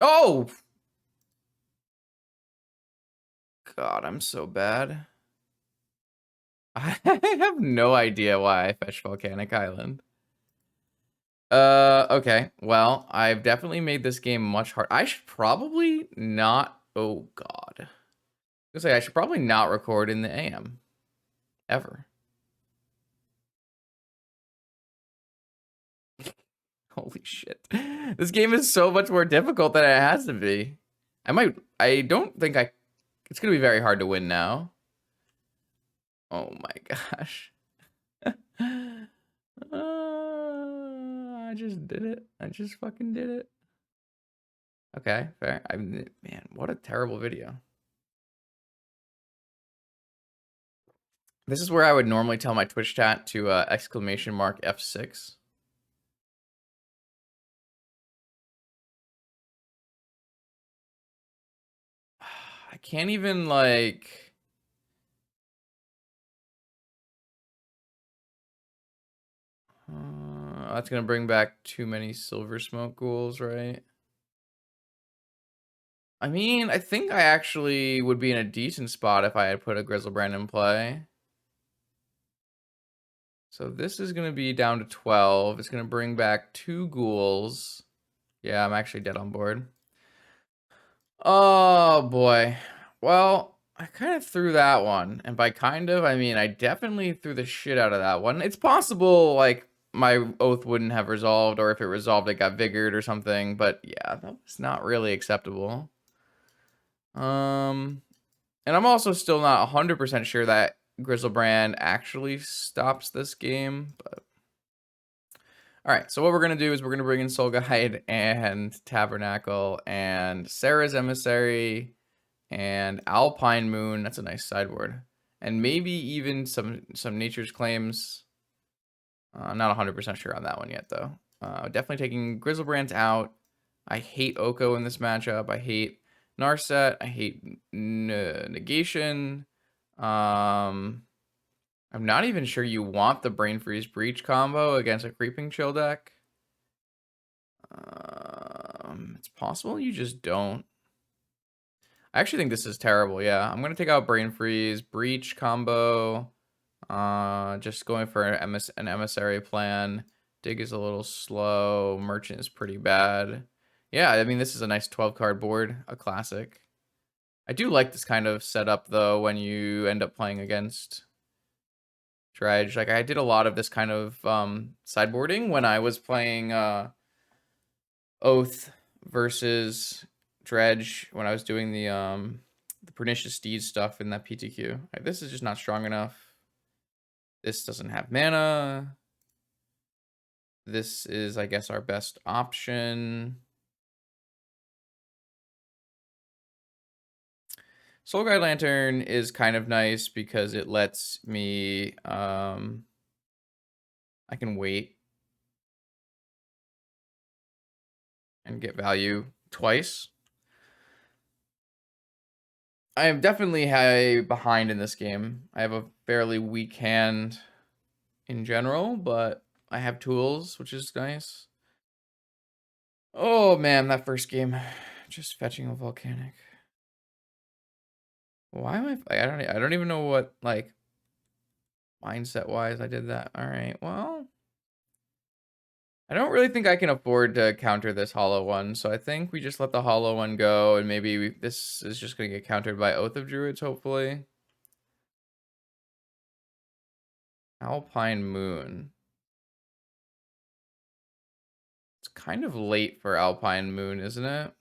Oh! God, I'm so bad. I have no idea why I fetched Volcanic Island. Okay. Well, I've definitely made this game much harder. I should probably not... Oh, God. I should probably not record in the AM. Ever. Holy shit. This game is so much more difficult than it has to be. I don't think it's going to be very hard to win now. Oh my gosh. I just did it. I just fucking did it. Okay, fair. Man, what a terrible video. This is where I would normally tell my Twitch chat to exclamation mark F6. I can't even like... that's gonna bring back too many silver smoke ghouls, right? I mean, I think I actually would be in a decent spot if I had put a Grizzlebrand in play. So this is gonna be down to 12. It's gonna bring back 2 ghouls. Yeah, I'm actually dead on board. Oh boy. Well, I kind of threw that one. And by kind of, I mean I definitely threw the shit out of that one. It's possible like my oath wouldn't have resolved, or if it resolved it got vigored or something, but yeah, that was not really acceptable. And I'm also still not 100% sure that Grizzlebrand actually stops this game, but all right, so what we're going to do is we're going to bring in Soul Guide and Tabernacle and Sarah's Emissary and Alpine Moon. That's a nice sideboard. And maybe even some Nature's Claims. I'm not 100% sure on that one yet, though. Definitely taking Grizzlebrand's out. I hate Oko in this matchup. I hate Narset. I hate Negation. I'm not even sure you want the Brain Freeze Breach combo against a Creeping Chill deck. It's possible you just don't. I actually think this is terrible. Yeah, I'm gonna take out Brain Freeze, Breach combo. Just going for an Emissary plan. Dig is a little slow. Merchant is pretty bad. Yeah, I mean, this is a nice 12 card board, a classic. I do like this kind of setup though when you end up playing against Dredge. Like I did a lot of this kind of sideboarding when I was playing Oath versus Dredge, when I was doing the Pernicious Steed stuff in that PTQ. Like, this is just not strong enough. This doesn't have mana. This is, I guess, our best option. Soul Guide Lantern is kind of nice because it lets me, I can wait and get value twice. I am definitely behind in this game. I have a fairly weak hand in general, but I have tools, which is nice. Oh man, that first game, just fetching a volcanic. Why am I don't even know what, like, mindset wise I did that. All right, well, I don't really think I can afford to counter this hollow one, so I think we just let the hollow one go, and maybe this is just gonna get countered by Oath of Druids, hopefully. Alpine Moon. It's kind of late for Alpine Moon, isn't it?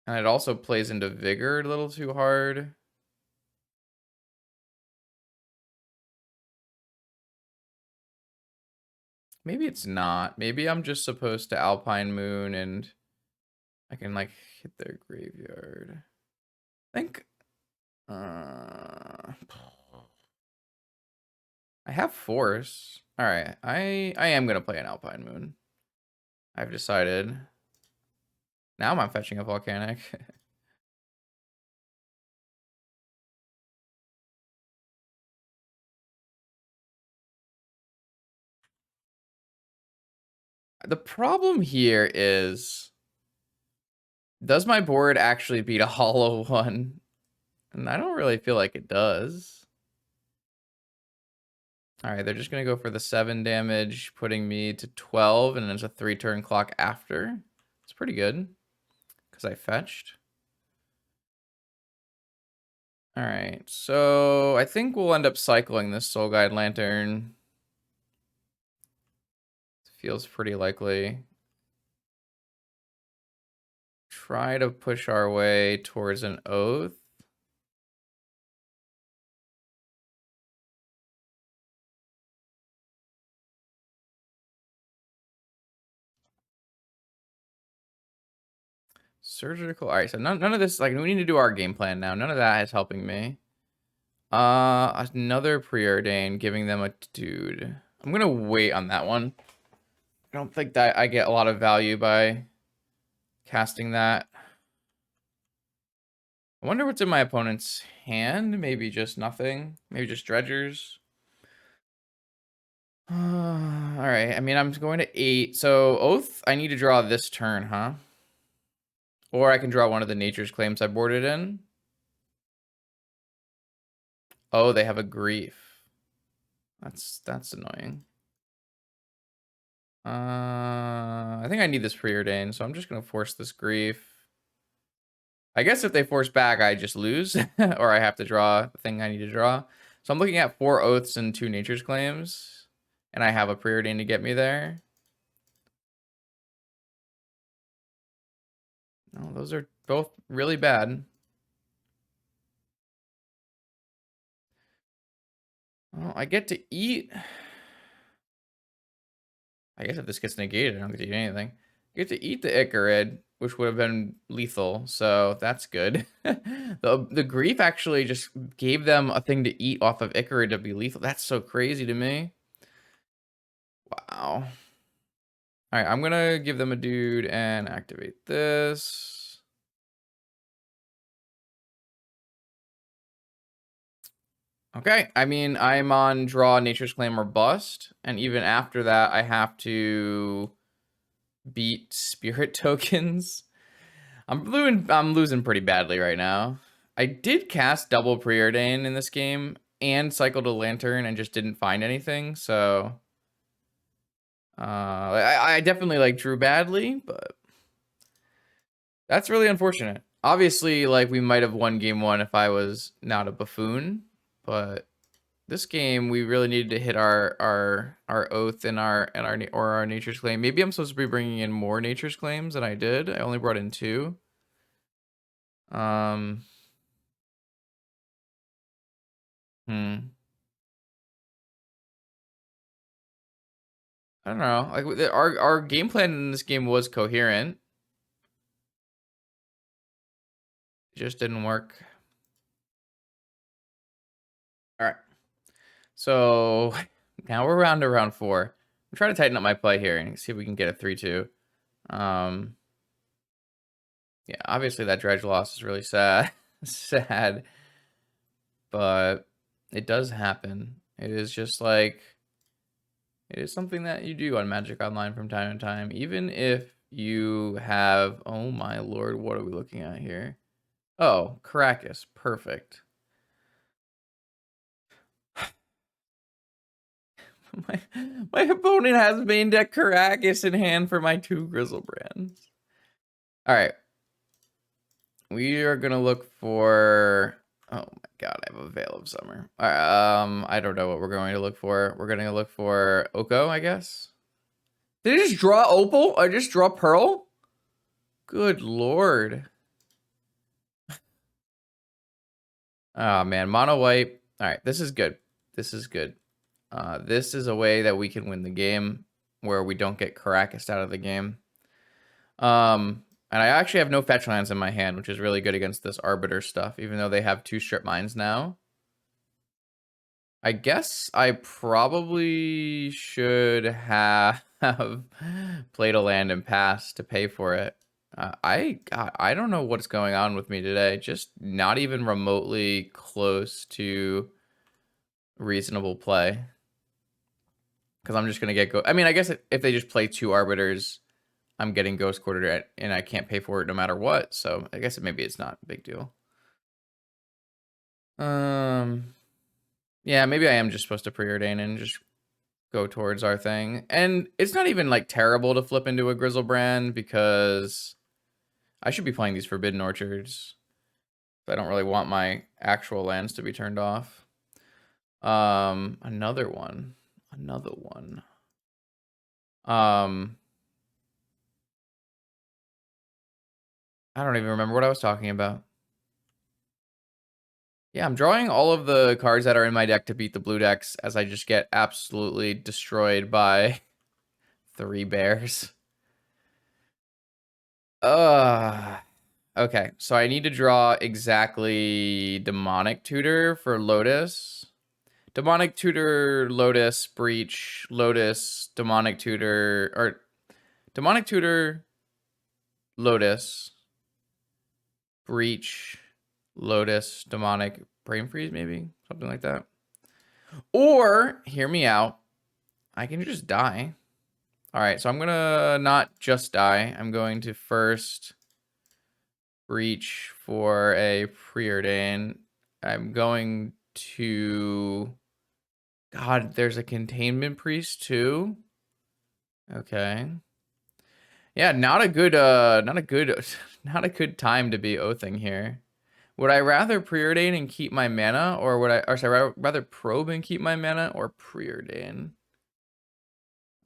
And it also plays into Vigor a little too hard. Maybe it's not. Maybe I'm just supposed to Alpine Moon and I can like hit their graveyard. I think I have Force. All right, I am gonna play an Alpine Moon. I've decided. Now I'm fetching a volcanic. The problem here is, does my board actually beat a hollow one? And I don't really feel like it does. All right, they're just going to go for the 7 damage, putting me to 12, and there's a 3-turn clock after. It's pretty good, because I fetched. All right, so I think we'll end up cycling this Soul Guide Lantern. Feels pretty likely. Try to push our way towards an oath. Surgical. All right, so none of this, like, we need to do our game plan now. None of that is helping me. Another preordain, giving them a dude. I'm gonna wait on that one. I don't think that I get a lot of value by casting that. I wonder what's in my opponent's hand. Maybe just nothing. Maybe just dredgers. All right. I mean, I'm going to 8. So oath, I need to draw this turn, huh? Or I can draw one of the nature's claims I boarded in. Oh, they have a grief. That's annoying. I think I need this preordained, so I'm just gonna force this grief. I guess if they force back, I just lose, or I have to draw the thing I need to draw. So I'm looking at 4 oaths and 2 nature's claims, and I have a preordained to get me there. No, those are both really bad. Well, I get to eat. I guess if this gets negated, I don't get to eat anything. I get to eat the Icarid, which would have been lethal, so that's good. The grief actually just gave them a thing to eat off of Icarid to be lethal. That's so crazy to me. Wow. All right, I'm gonna give them a dude and activate this. Okay, I mean, I'm on draw Nature's Claim or bust, and even after that, I have to beat spirit tokens. I'm losing pretty badly right now. I did cast double preordain in this game and cycled a lantern and just didn't find anything, so I definitely like drew badly, but that's really unfortunate. Obviously, like, we might have won game 1 if I was not a buffoon, but this game we really needed to hit our oath and our nature's claim. Maybe I'm supposed to be bringing in more nature's claims than I did. I only brought in 2. Hmm. I don't know. Like, our game plan in this game was coherent. It just didn't work. All right. So now we're around to round 4. I'm trying to tighten up my play here and see if we can get a 3-2. Yeah, obviously that dredge loss is really sad. Sad. But it does happen. It is just like, it is something that you do on Magic Online from time to time. Even if you have, oh my lord, what are we looking at here? Oh, Caracas. Perfect. My opponent has main deck Caracas in hand for my 2 Grizzlebrands. All right. We are going to look for... Oh my god, I have a Veil of Summer. I don't know what we're going to look for. We're going to look for Oko, I guess. Did I just draw Opal? I just draw Pearl? Good lord. Oh man, mono white. All right, this is good. This is good. This is a way that we can win the game where we don't get Caracas out of the game. And I actually have no fetch lands in my hand, which is really good against this Arbiter stuff, even though they have 2 strip mines now. I guess I probably should have played a land and passed to pay for it. I don't know what's going on with me today. Just not even remotely close to reasonable play. Because I'm just going to get... I mean, I guess if they just play 2 Arbiters, I'm getting Ghost Quartered and I can't pay for it no matter what. So I guess maybe it's not a big deal. Yeah, maybe I am just supposed to preordain and just go towards our thing. And it's not even like terrible to flip into a Grizzlebrand because I should be playing these Forbidden Orchards. I don't really want my actual lands to be turned off. Another one. I don't even remember what I was talking about. Yeah, I'm drawing all of the cards that are in my deck to beat the blue decks as I just get absolutely destroyed by 3 bears. Okay, so I need to draw exactly Demonic Tutor for Lotus. Demonic Tutor, Lotus, Breach, Lotus, Demonic Tutor, or Demonic Tutor, Lotus, Breach, Lotus, Demonic, Brain Freeze, maybe? Something like that. Or, hear me out, I can just die. All right, so I'm gonna not just die. I'm going to first Breach for a Preordain. I'm going to... God, there's a Containment Priest too? Okay. Yeah, not a good not a good time to be oathing here. Would I rather preordain and keep my mana, or would I, or sorry, rather probe and keep my mana, or preordain?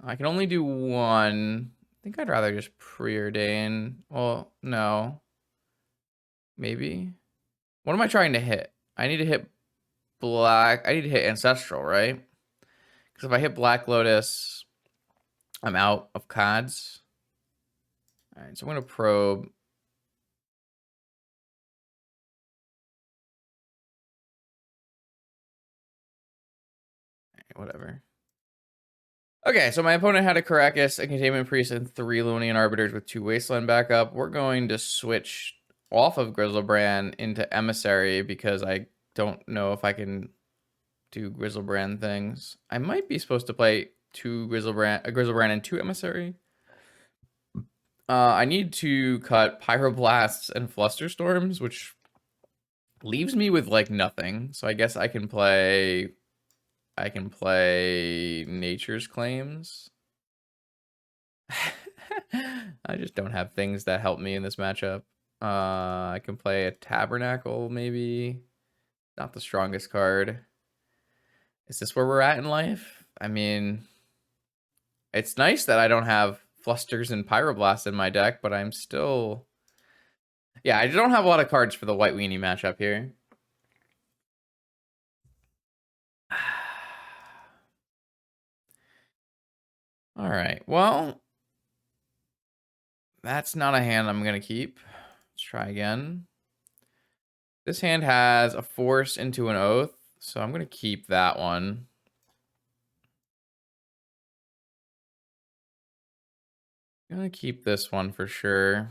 I can only do one. I think I'd rather just preordain. Well, no. Maybe. What am I trying to hit? I need to hit black. I need to hit Ancestral, right? Because if I hit Black Lotus, I'm out of cards. All right, so I'm going to probe. Whatever. Okay, so my opponent had a Caracas, a Containment Priest, and 3 Luonian Arbiters with 2 Wasteland backup. We're going to switch off of Grizzlebrand into Emissary because I don't know if I can do Grizzlebrand things. I might be supposed to play a Grizzlebrand and 2 Emissary. I need to cut Pyroblasts and Flusterstorms, which leaves me with like nothing. So I guess I can play Nature's Claims. I just don't have things that help me in this matchup. I can play a Tabernacle, maybe. Not the strongest card. Is this where we're at in life? I mean, it's nice that I don't have Flusters and Pyroblast in my deck, but I'm still... Yeah, I don't have a lot of cards for the White Weenie matchup here. All right, well, that's not a hand I'm going to keep. Let's try again. This hand has a Force into an Oath, so I'm going to keep that one. I'm going to keep this one for sure.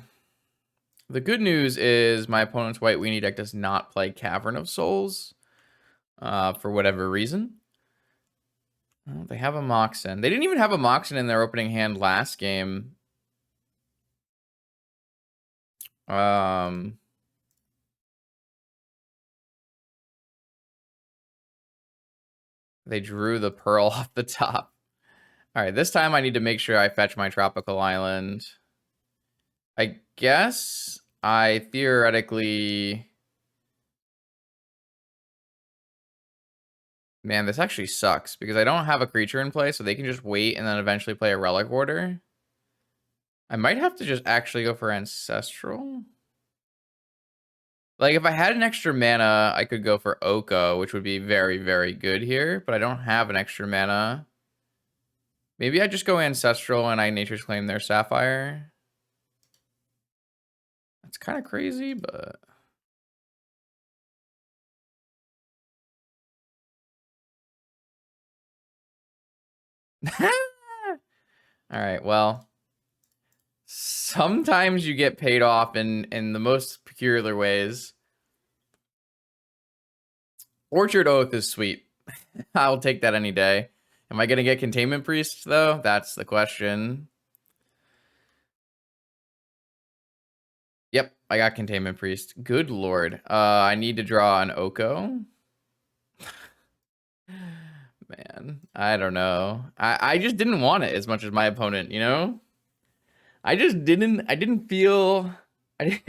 The good news is my opponent's White Weenie deck does not play Cavern of Souls for whatever reason. Well, they have a Moxen. They didn't even have a Moxen in their opening hand last game. They drew the Pearl off the top. All right, this time I need to make sure I fetch my Tropical Island. I guess I theoretically... Man, this actually sucks because I don't have a creature in play, so they can just wait and then eventually play a Relic Order. I might have to just actually go for Ancestral. Like, if I had an extra mana, I could go for Oko, which would be very, very good here, but I don't have an extra mana. Maybe I just go Ancestral and I Nature's Claim their Sapphire. That's kind of crazy, but... All right, well, sometimes you get paid off in the most peculiar ways. Orchard Oath is sweet. I'll take that any day. Am I going to get Containment Priest, though? That's the question. Yep, I got Containment Priest. Good lord. I need to draw an Oko. Man, I don't know. I just didn't want it as much as my opponent, you know? I didn't feel... I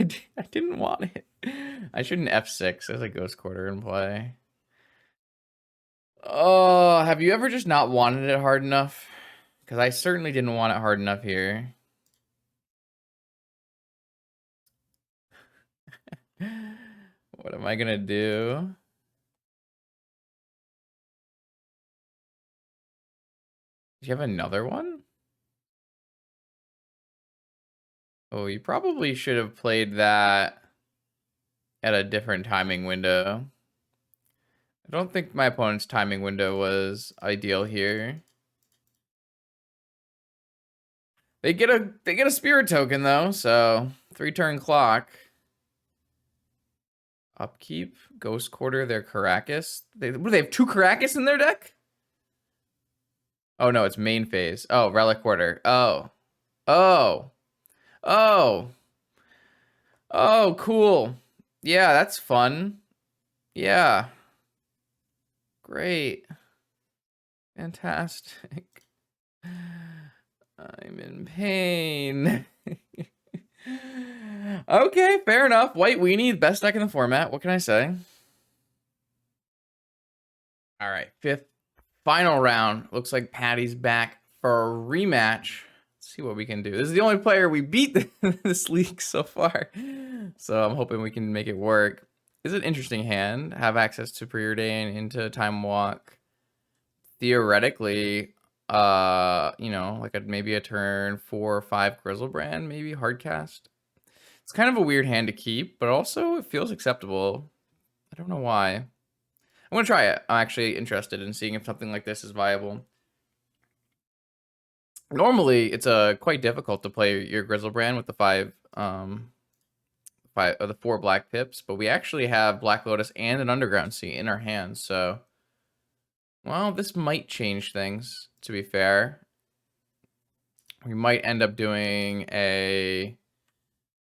didn't want it. I shouldn't F6 as a Ghost Quarter in play. Oh, have you ever just not wanted it hard enough? Because I certainly didn't want it hard enough here. What am I gonna do? Do you have another one? Oh, you probably should have played that at a different timing window. I don't think my opponent's timing window was ideal here. They get a spirit token though, so 3-turn clock. Upkeep, Ghost Quarter, their Caracas. They have 2 Caracas in their deck? Oh no, it's main phase. Oh, Relic Quarter. Oh. Oh. Oh. Oh, cool. Yeah, that's fun. Yeah. Great. Fantastic. I'm in pain. Okay, fair enough. White Weenie, best deck in the format. What can I say? All right, 5th final round. Looks like Patty's back for a rematch. Let's see what we can do. This is the only player we beat this league so far. So I'm hoping we can make it work. It's an interesting hand. Have access to Preordain into Time Walk. Theoretically, you know, like maybe a turn 4 or 5 Grizzlebrand, maybe Hardcast. It's kind of a weird hand to keep, but also it feels acceptable. I don't know why. I'm gonna try it. I'm actually interested in seeing if something like this is viable. Normally, it's quite difficult to play your Grizzlebrand with the 4 black pips, but we actually have Black Lotus and an Underground Sea in our hands, so well, this might change things, to be fair. We might end up doing an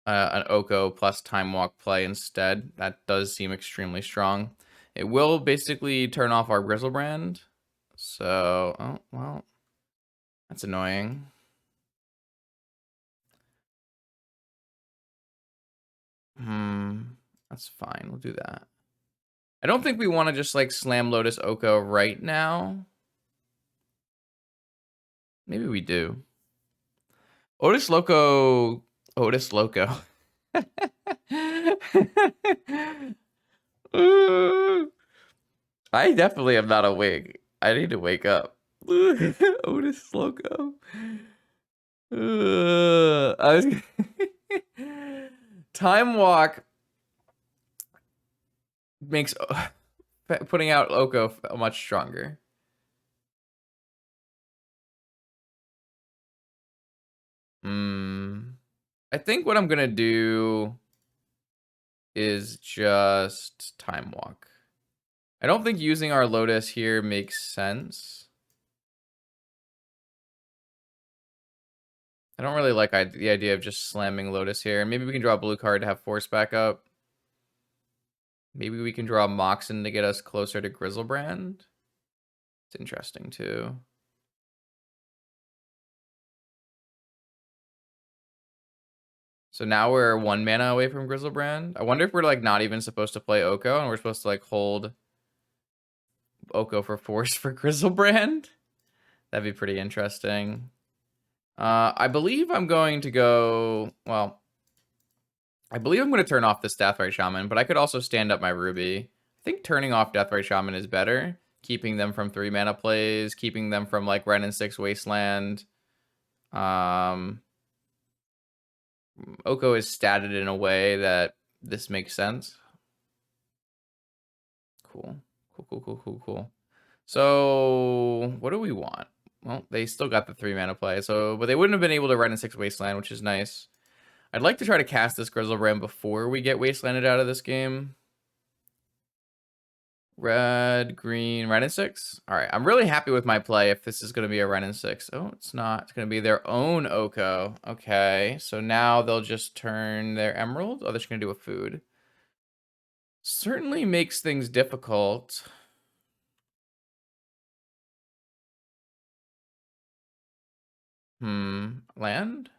Oko plus Time Walk play instead. That does seem extremely strong. It will basically turn off our Grizzlebrand. So, oh, well, that's annoying. That's fine. We'll do that. I don't think we want to just like slam Lotus Oko right now. Maybe we do. Otis Loco. Otis Loco. I definitely am not awake. I need to wake up. Otis Loco. I was Time Walk makes putting out Oko much stronger. I think what I'm gonna do is just Time Walk. I don't think using our Lotus here makes sense. I don't really like the idea of just slamming Lotus here. Maybe we can draw a blue card to have Force back up. Maybe we can draw Moxen to get us closer to Grizzlebrand. It's interesting too. So now we're 1 mana away from Grizzlebrand. I wonder if we're like not even supposed to play Oko and we're supposed to like hold Oko for Force for Grizzlebrand. That'd be pretty interesting. I believe I'm going to go, well, I believe I'm going to turn off this Deathrite Shaman, but I could also stand up my Ruby. I think turning off Deathrite Shaman is better. Keeping them from 3 mana plays, keeping them from like Ren and 6 Wasteland. Oko is statted in a way that this makes sense. Cool. Cool. So what do we want? Well, they still got the 3 mana play, so but they wouldn't have been able to Ren and 6 Wasteland, which is nice. I'd like to try to cast this Grizzlebrand before we get Wastelanded out of this game. Red, green, Ren and 6. All right, I'm really happy with my play if this is going to be a Ren and 6. Oh, it's not. It's going to be their own Oko. Okay, so now they'll just turn their Emerald. Oh, they're just going to do a food. Certainly makes things difficult. Land?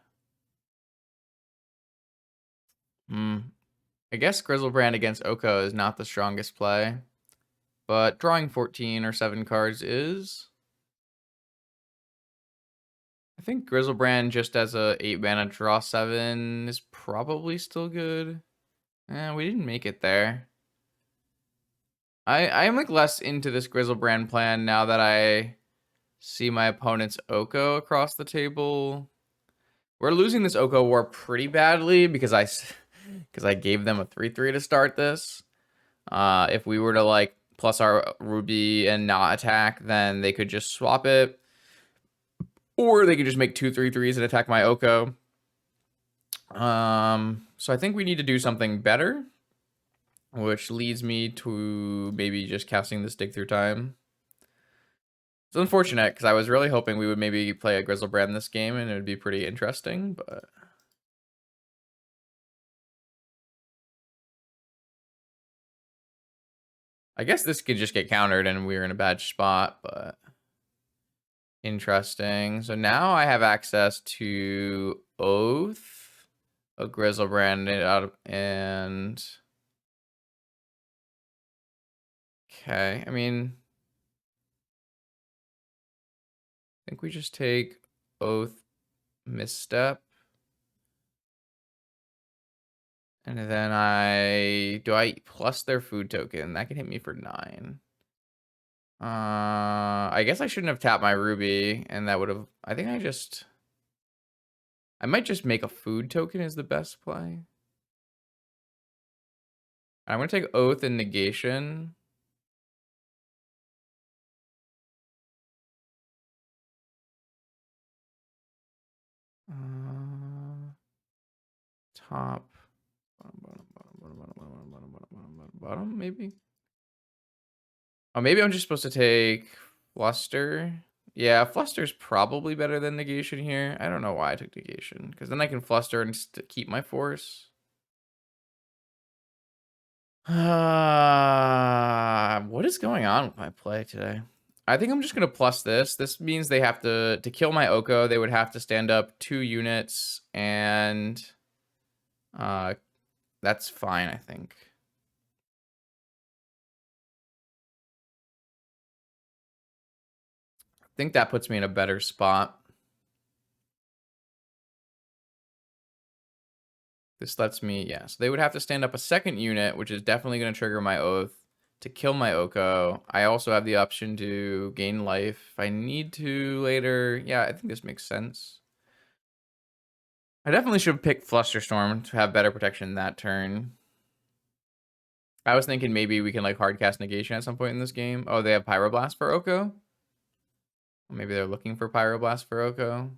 I guess Grizzlebrand against Oko is not the strongest play. But drawing 14 or 7 cards is. I think Grizzlebrand just as a 8 mana draw 7 is probably still good. We didn't make it there. I'm like less into this Grizzlebrand plan now that I see my opponent's Oko across the table. We're losing this Oko war pretty badly because I gave them a 3/3 to start this. If we were to like plus our Ruby and not attack, then they could just swap it. Or they could just make 2/3/3s and attack my Oko. So I think we need to do something better, which leads me to maybe just casting this Dig Through Time. It's unfortunate because I was really hoping we would maybe play a Grizzlebrand this game and it would be pretty interesting, but I guess this could just get countered and we're in a bad spot, but interesting. So now I have access to Oath, a Grizzlebrand and okay, I mean, I think we just take Oath, Misstep. And then do I plus their food token? That can hit me for 9. I guess I shouldn't have tapped my Ruby, and that would have, I might just make a food token is the best play. I'm gonna take Oath and Negation. Top, bottom, maybe. Oh, maybe I'm just supposed to take Fluster. Yeah, Fluster's probably better than Negation here. I don't know why I took Negation, because then I can Fluster and keep my force. What is going on with my play today? I think I'm just gonna plus this. This means they have to kill my Oko. They would have to stand up 2 units, and that's fine. I think. I think that puts me in a better spot. This lets me, yeah. So they would have to stand up a 2nd unit, which is definitely going to trigger my Oath to kill my Oko. I also have the option to gain life if I need to later. Yeah, I think this makes sense. I definitely should pick Flusterstorm to have better protection that turn. I was thinking maybe we can like hardcast Negation at some point in this game. Oh, they have Pyroblast for Oko? Maybe they're looking for Pyroblast for Oko.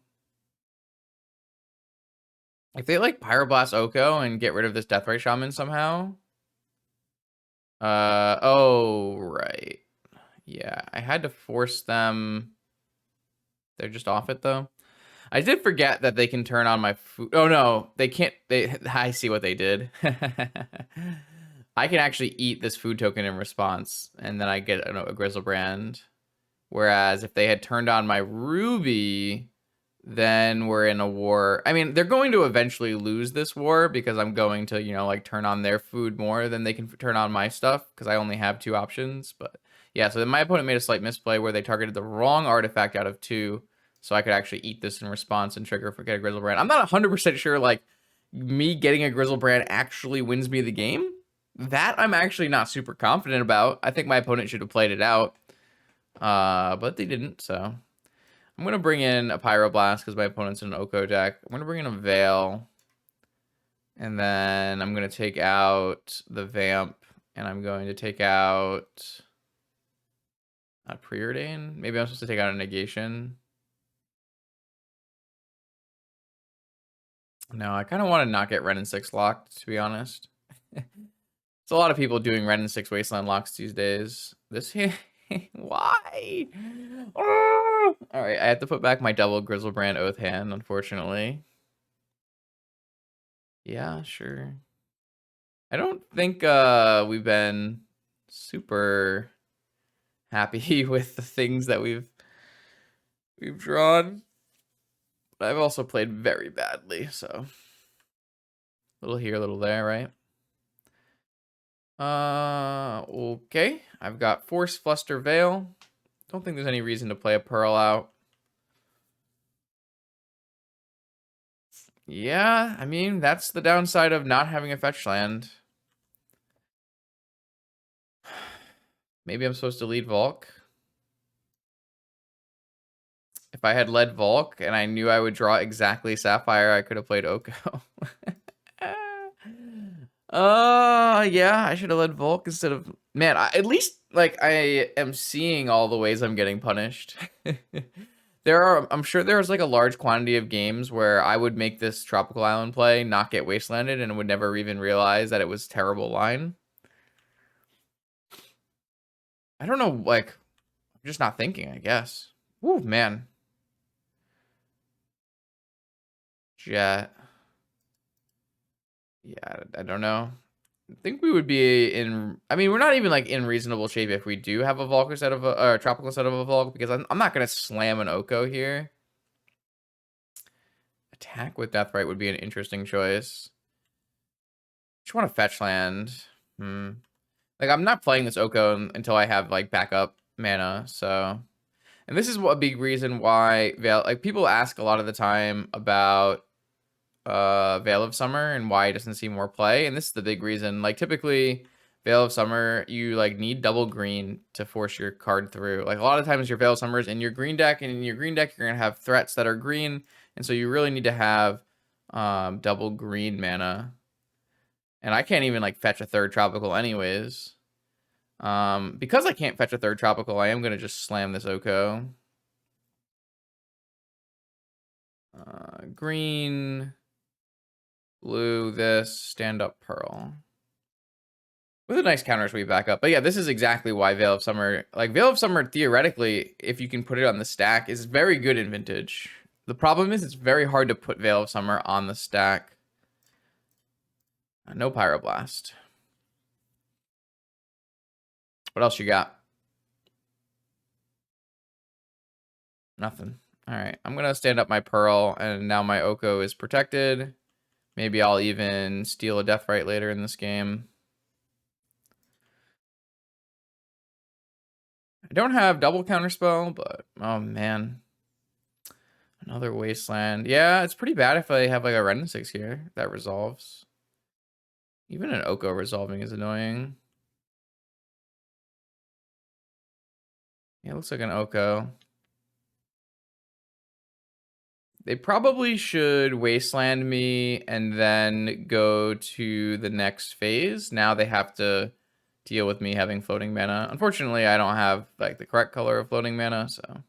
If they like Pyroblast Oko and get rid of this Deathrite Shaman somehow. Oh, right. Yeah, I had to force them. They're just off it though. I did forget that they can turn on my food. Oh no, they can't. I see what they did. I can actually eat this food token in response, and then I get a Grizzlebrand. Whereas if they had turned on my Ruby, then we're in a war. I mean, they're going to eventually lose this war because I'm going to, like turn on their food more than they can turn on my stuff because I only have 2 options. But yeah, so then my opponent made a slight misplay where they targeted the wrong artifact out of 2. So I could actually eat this in response and trigger for get a Grizzlebrand. I'm not 100% sure, like, me getting a Grizzlebrand actually wins me the game. That I'm actually not super confident about. I think my opponent should have played it out. But they didn't, so. I'm going to bring in a Pyroblast because my opponent's in an Oko deck. I'm going to bring in a Veil. And then I'm going to take out the Vamp. And I'm going to take out a Preordain. Maybe I'm supposed to take out a Negation. No, I kind of want to not get Ren and 6 locked, to be honest. It's a lot of people doing Ren and 6 Wasteland locks these days. This why? Oh! All right, I have to put back my double Grizzlebrand Oath hand, unfortunately. Yeah, sure. I don't think we've been super happy with the things that we've drawn. But I've also played very badly, so little here, little there, right? Okay. I've got Force, Fluster, Veil. Don't think there's any reason to play a Pearl out. Yeah, I mean, that's the downside of not having a fetch land. Maybe I'm supposed to lead Volk. If I had led Volk and I knew I would draw exactly Sapphire, I could have played Oko. Yeah, I should have led Volk instead of... Man, at least, like, I am seeing all the ways I'm getting punished. I'm sure there's, like, a large quantity of games where I would make this Tropical Island play, not get Wastelanded, and would never even realize that it was terrible line. I don't know, like, I'm just not thinking, I guess. Ooh, man. Jet. Yeah, I don't know. I think we would be in... I mean, we're not even, like, in reasonable shape if we do have a Volk instead of a Tropical instead of a Volk, because I'm not going to slam an Oko here. Attack with Deathrite would be an interesting choice. Just want to fetch land. Like, I'm not playing this Oko until I have, like, backup mana, so... And this is a big reason why Veil... Like, people ask a lot of the time about Veil of Summer and why it doesn't see more play, and this is the big reason. Like, typically, Veil of Summer, you, like, need double green to force your card through. Like, a lot of times your Veil of Summer is in your green deck, and in your green deck, you're going to have threats that are green, and so you really need to have double green mana. And I can't even, like, fetch a third Tropical anyways. Because I can't fetch a third Tropical, I am going to just slam this Oko. Green, blue, this, stand up Pearl. With a nice counter sweep back up. But yeah, this is exactly why Veil of Summer... Like, Veil of Summer, theoretically, if you can put it on the stack, is very good in Vintage. The problem is it's very hard to put Veil of Summer on the stack. No Pyroblast. What else you got? Nothing. All right, I'm going to stand up my Pearl, and now my Oko is protected. Maybe I'll even steal a Deathrite later in this game. I don't have double counterspell, but oh man. Another Wasteland. Yeah, it's pretty bad if I have like a Ren 6 here that resolves. Even an Oko resolving is annoying. Yeah, it looks like an Oko. They probably should Wasteland me and then go to the next phase. Now they have to deal with me having floating mana. Unfortunately, I don't have like the correct color of floating mana, so...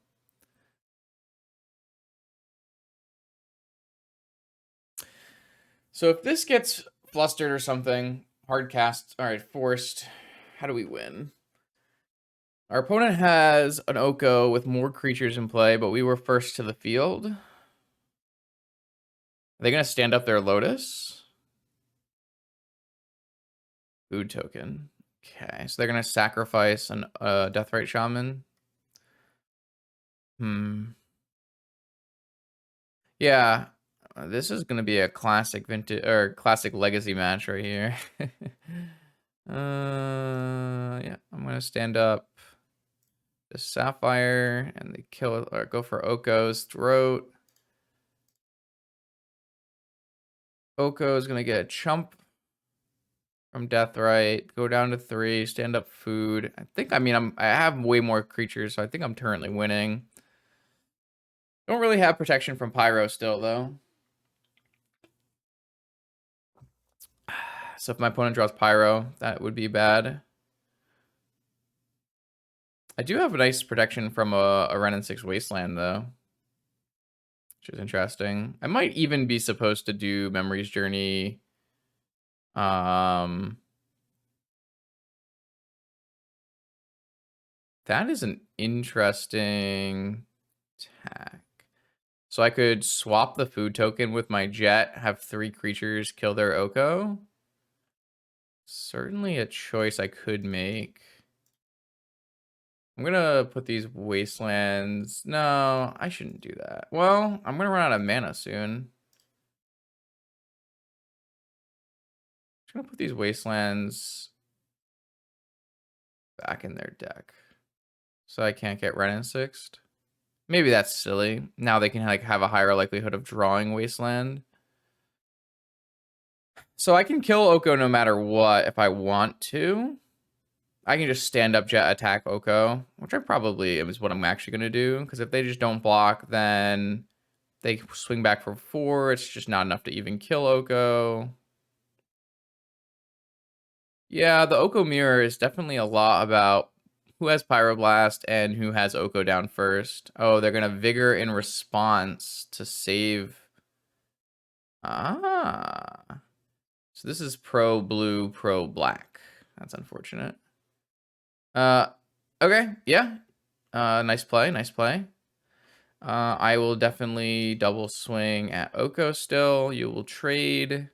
So if this gets flustered or something, hard cast, all right, forced, how do we win? Our opponent has an Oko with more creatures in play, but we were first to the field. Are they going to stand up their Lotus? Food token. Okay, so they're going to sacrifice an Deathrite Shaman. Yeah, this is going to be a classic vintage or classic legacy match right here. Yeah, I'm going to stand up the Sapphire and they kill or go for Oko's throat. Oko is going to get a chump from Deathrite, go down to 3, stand up food. I mean, I have way more creatures, so I think I'm currently winning. Don't really have protection from Pyro still, though. So if my opponent draws Pyro, that would be bad. I do have a nice protection from a Ren and 6 Wasteland, though, which is interesting. I might even be supposed to do Memory's Journey. That is an interesting attack. So I could swap the food token with my Jet, have 3 creatures kill their Oko. Certainly a choice I could make. I'm gonna put these Wastelands. No, I shouldn't do that. Well, I'm gonna run out of mana soon. Just gonna put these Wastelands back in their deck. So I can't get Ren and 6'd. Maybe that's silly. Now they can like have a higher likelihood of drawing Wasteland. So I can kill Oko no matter what if I want to. I can just stand up jet attack Oko, which I probably is what I'm actually going to do. Because if they just don't block, then they swing back for 4. It's just not enough to even kill Oko. Yeah, the Oko mirror is definitely a lot about who has Pyroblast and who has Oko down first. Oh, they're going to Vigor in response to save. Ah. So this is pro blue, pro black. That's unfortunate. Okay, yeah. Nice play, nice play. I will definitely double swing at Oko still. You will trade.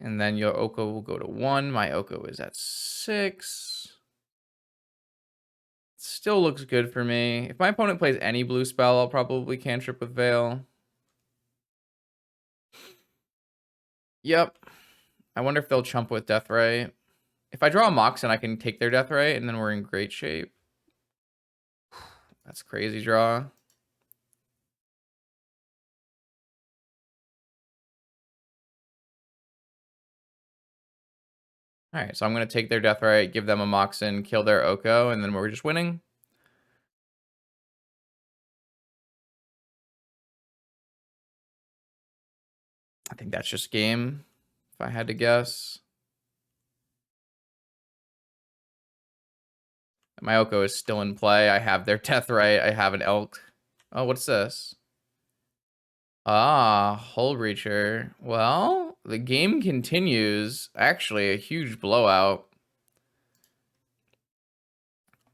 And then your Oko will go to 1. My Oko is at 6. Still looks good for me. If my opponent plays any blue spell, I'll probably cantrip with Veil. Yep. I wonder if they'll chump with Deathray. If I draw a Moxen, I can take their Deathray, and then we're in great shape. That's crazy draw. All right, so I'm going to take their Deathray, give them a Moxen, kill their Oko, and then we're just winning. I think that's just game, if I had to guess. My Oko is still in play. I have their Deathray. I have an Elk. Oh, what's this? Ah, Hull Breacher. Well, the game continues. Actually, a huge blowout.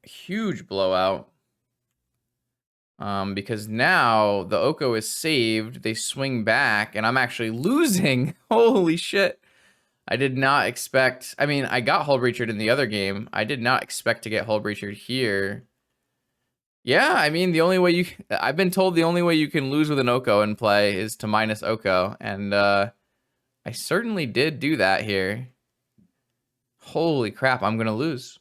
Huge blowout. Because now the Oko is saved. They swing back, and I'm actually losing. Holy shit. I did not expect... I mean, I got Hull Breachered in the other game. I did not expect to get Hull Breachered here. Yeah, I mean, the only way you... I've been told the only way you can lose with an Oko in play is to minus Oko, and I certainly did do that here. Holy crap, I'm gonna lose.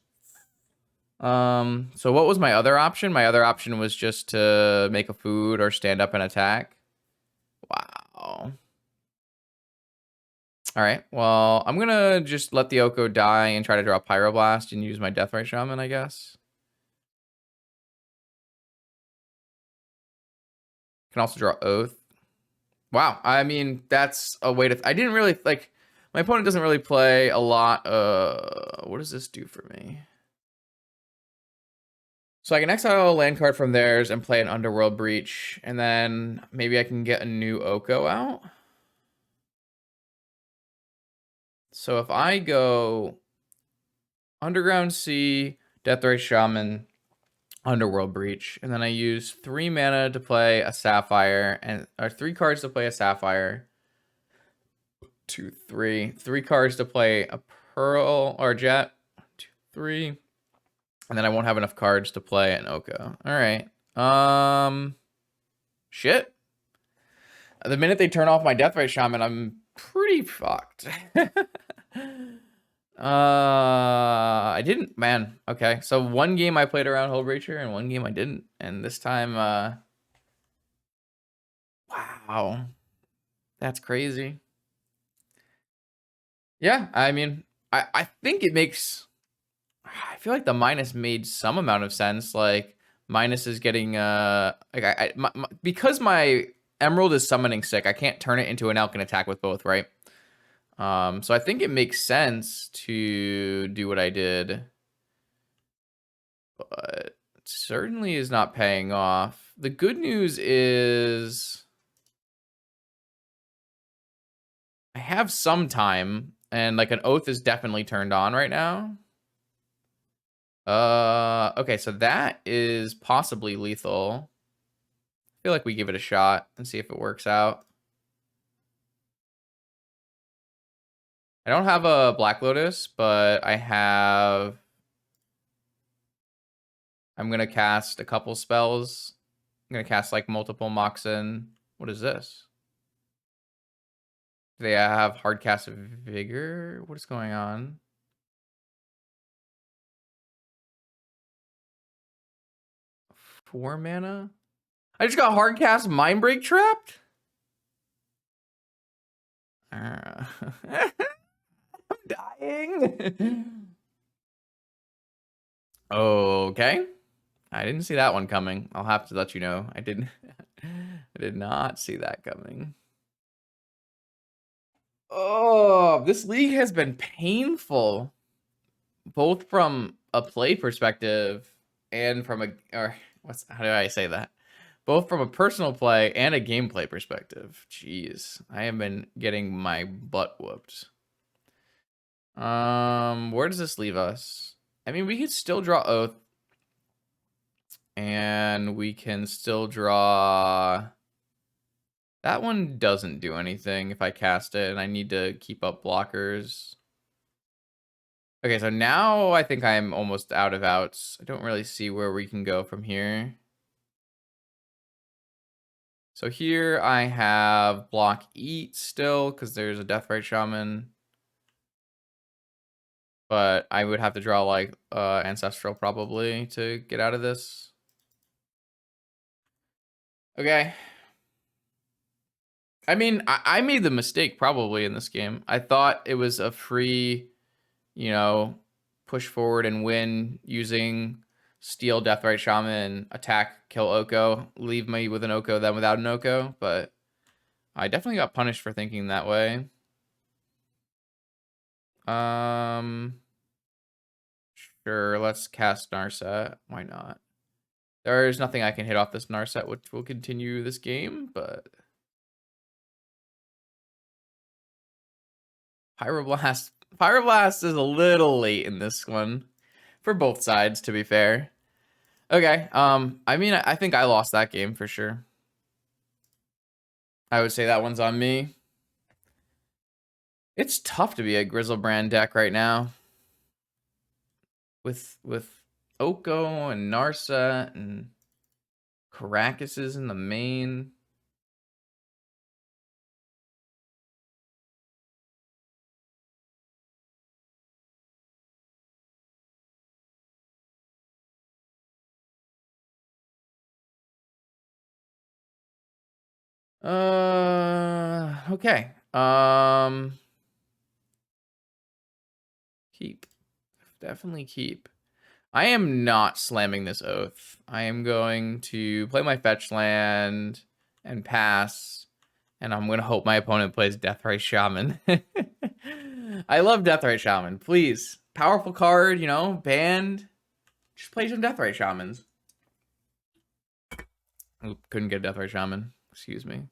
So what was my other option? My other option was just to make a food or stand up and attack. Wow. All right, well, I'm gonna just let the Oko die and try to draw Pyroblast and use my Deathray Shaman, I guess. Can also draw Oath. Wow, I mean, that's a way to... I didn't really, like... My opponent doesn't really play a lot. What does this do for me? So I can exile a land card from theirs and play an Underworld Breach, and then maybe I can get a new Oko out. So if I go Underground Sea, Deathray Shaman, Underworld Breach, and then I use 3 mana to play a Sapphire, and or 3 cards to play a Sapphire. 2, 3. 3 cards to play a Pearl or Jet. 1, 2, 3. And then I won't have enough cards to play an Oko. All right. Shit. The minute they turn off my Deathray Shaman, I'm pretty fucked. I didn't, man. Okay, so 1 game I played around Hull Breacher and 1 game I didn't. And this time, wow. That's crazy. Yeah, I mean, I think it makes... I feel like the minus made some amount of sense. Like, minus is getting, like, because my Emerald is summoning sick, I can't turn it into an Elk and attack with both, right? So I think it makes sense to do what I did. But it certainly is not paying off. The good news is I have some time, and like an Oath is definitely turned on right now. Okay, so that is possibly lethal. I feel like we give it a shot and see if it works out. I don't have a Black Lotus, but I have... I'm going to cast a couple spells. I'm going to cast like multiple Moxen. What is this? Do they have Hardcast Vigor? What is going on? Four mana? I just got Hardcast Mindbreak trapped? Dying. Okay. I didn't see that one coming. I'll have to let you know. I did not see that coming. Oh, this league has been painful, both from a play perspective and from how do I say that? Both from a personal play and a gameplay perspective. Jeez, I have been getting my butt whooped. Where does this leave us? I mean, we could still draw Oath. And we can still draw... That one doesn't do anything if I cast it, and I need to keep up blockers. Okay, so now I think I'm almost out of outs. I don't really see where we can go from here. So here I have block Eat still, because there's a Deathrite Shaman. But I would have to draw, like, Ancestral probably to get out of this. Okay. I mean, I made the mistake probably in this game. I thought it was a free, you know, push forward and win using Steel, Deathrite Shaman, attack, kill Oko, leave me with an Oko, then without an Oko. But I definitely got punished for thinking that way. Sure, let's cast Narset. Why not? There's nothing I can hit off this Narset, which will continue this game, but... Pyroblast. Pyroblast is a little late in this one. For both sides, to be fair. Okay, I mean, I think I lost that game for sure. I would say that one's on me. It's tough to be a Grizzlebrand deck right now. With Oko and Narset and Karakas in the main. Okay. Keep. Definitely keep. I am not slamming this Oath. I am going to play my fetch land and pass. And I'm going to hope my opponent plays Deathrite Shaman. I love Deathrite Shaman. Please. Powerful card, you know, banned. Just play some Deathrite Shamans. Oop, couldn't get Deathrite Shaman. Excuse me.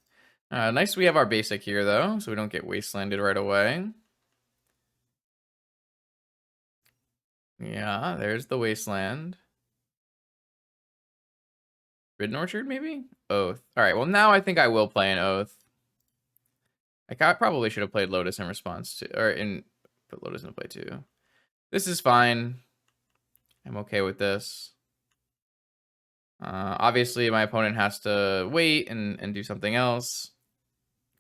Nice we have our basic here, though, so we don't get wastelanded right away. Yeah, there's the wasteland. Ridden Orchard, maybe? Oath. All right, well, now I think I will play an Oath. I probably should have played Lotus in response to, or put Lotus into play too. This is fine. I'm okay with this. Obviously, my opponent has to wait and do something else.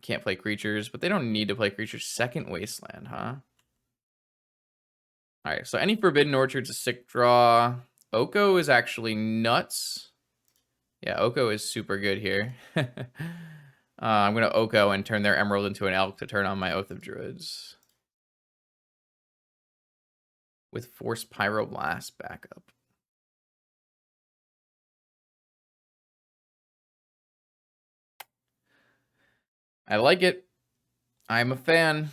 Can't play creatures, but they don't need to play creatures. Second Wasteland, huh? All right, so any Forbidden Orchard's a sick draw. Oko is actually nuts. Yeah, Oko is super good here. I'm going to Oko and turn their Emerald into an Elk to turn on my Oath of Druids. With Force Pyroblast backup. I like it. I'm a fan.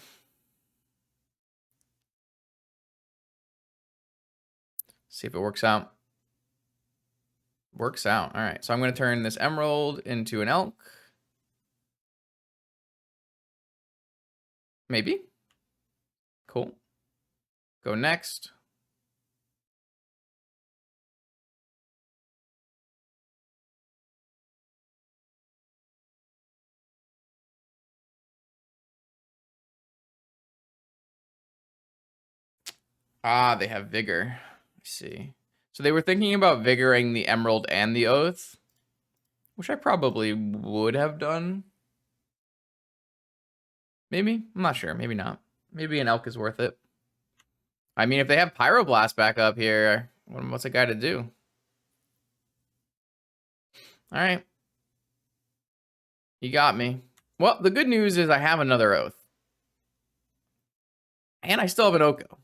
See if it works out. Works out. All right, so I'm going to turn this Emerald into an Elk. Maybe. Cool. Go next. Ah, they have Vigor. I see. So they were thinking about Vigoring the Emerald and the Oath, which I probably would have done. Maybe? I'm not sure. Maybe not. Maybe an Elk is worth it. I mean, if they have Pyroblast back up here, what's a guy to do? All right. You got me. Well, the good news is I have another Oath. And I still have an Oko.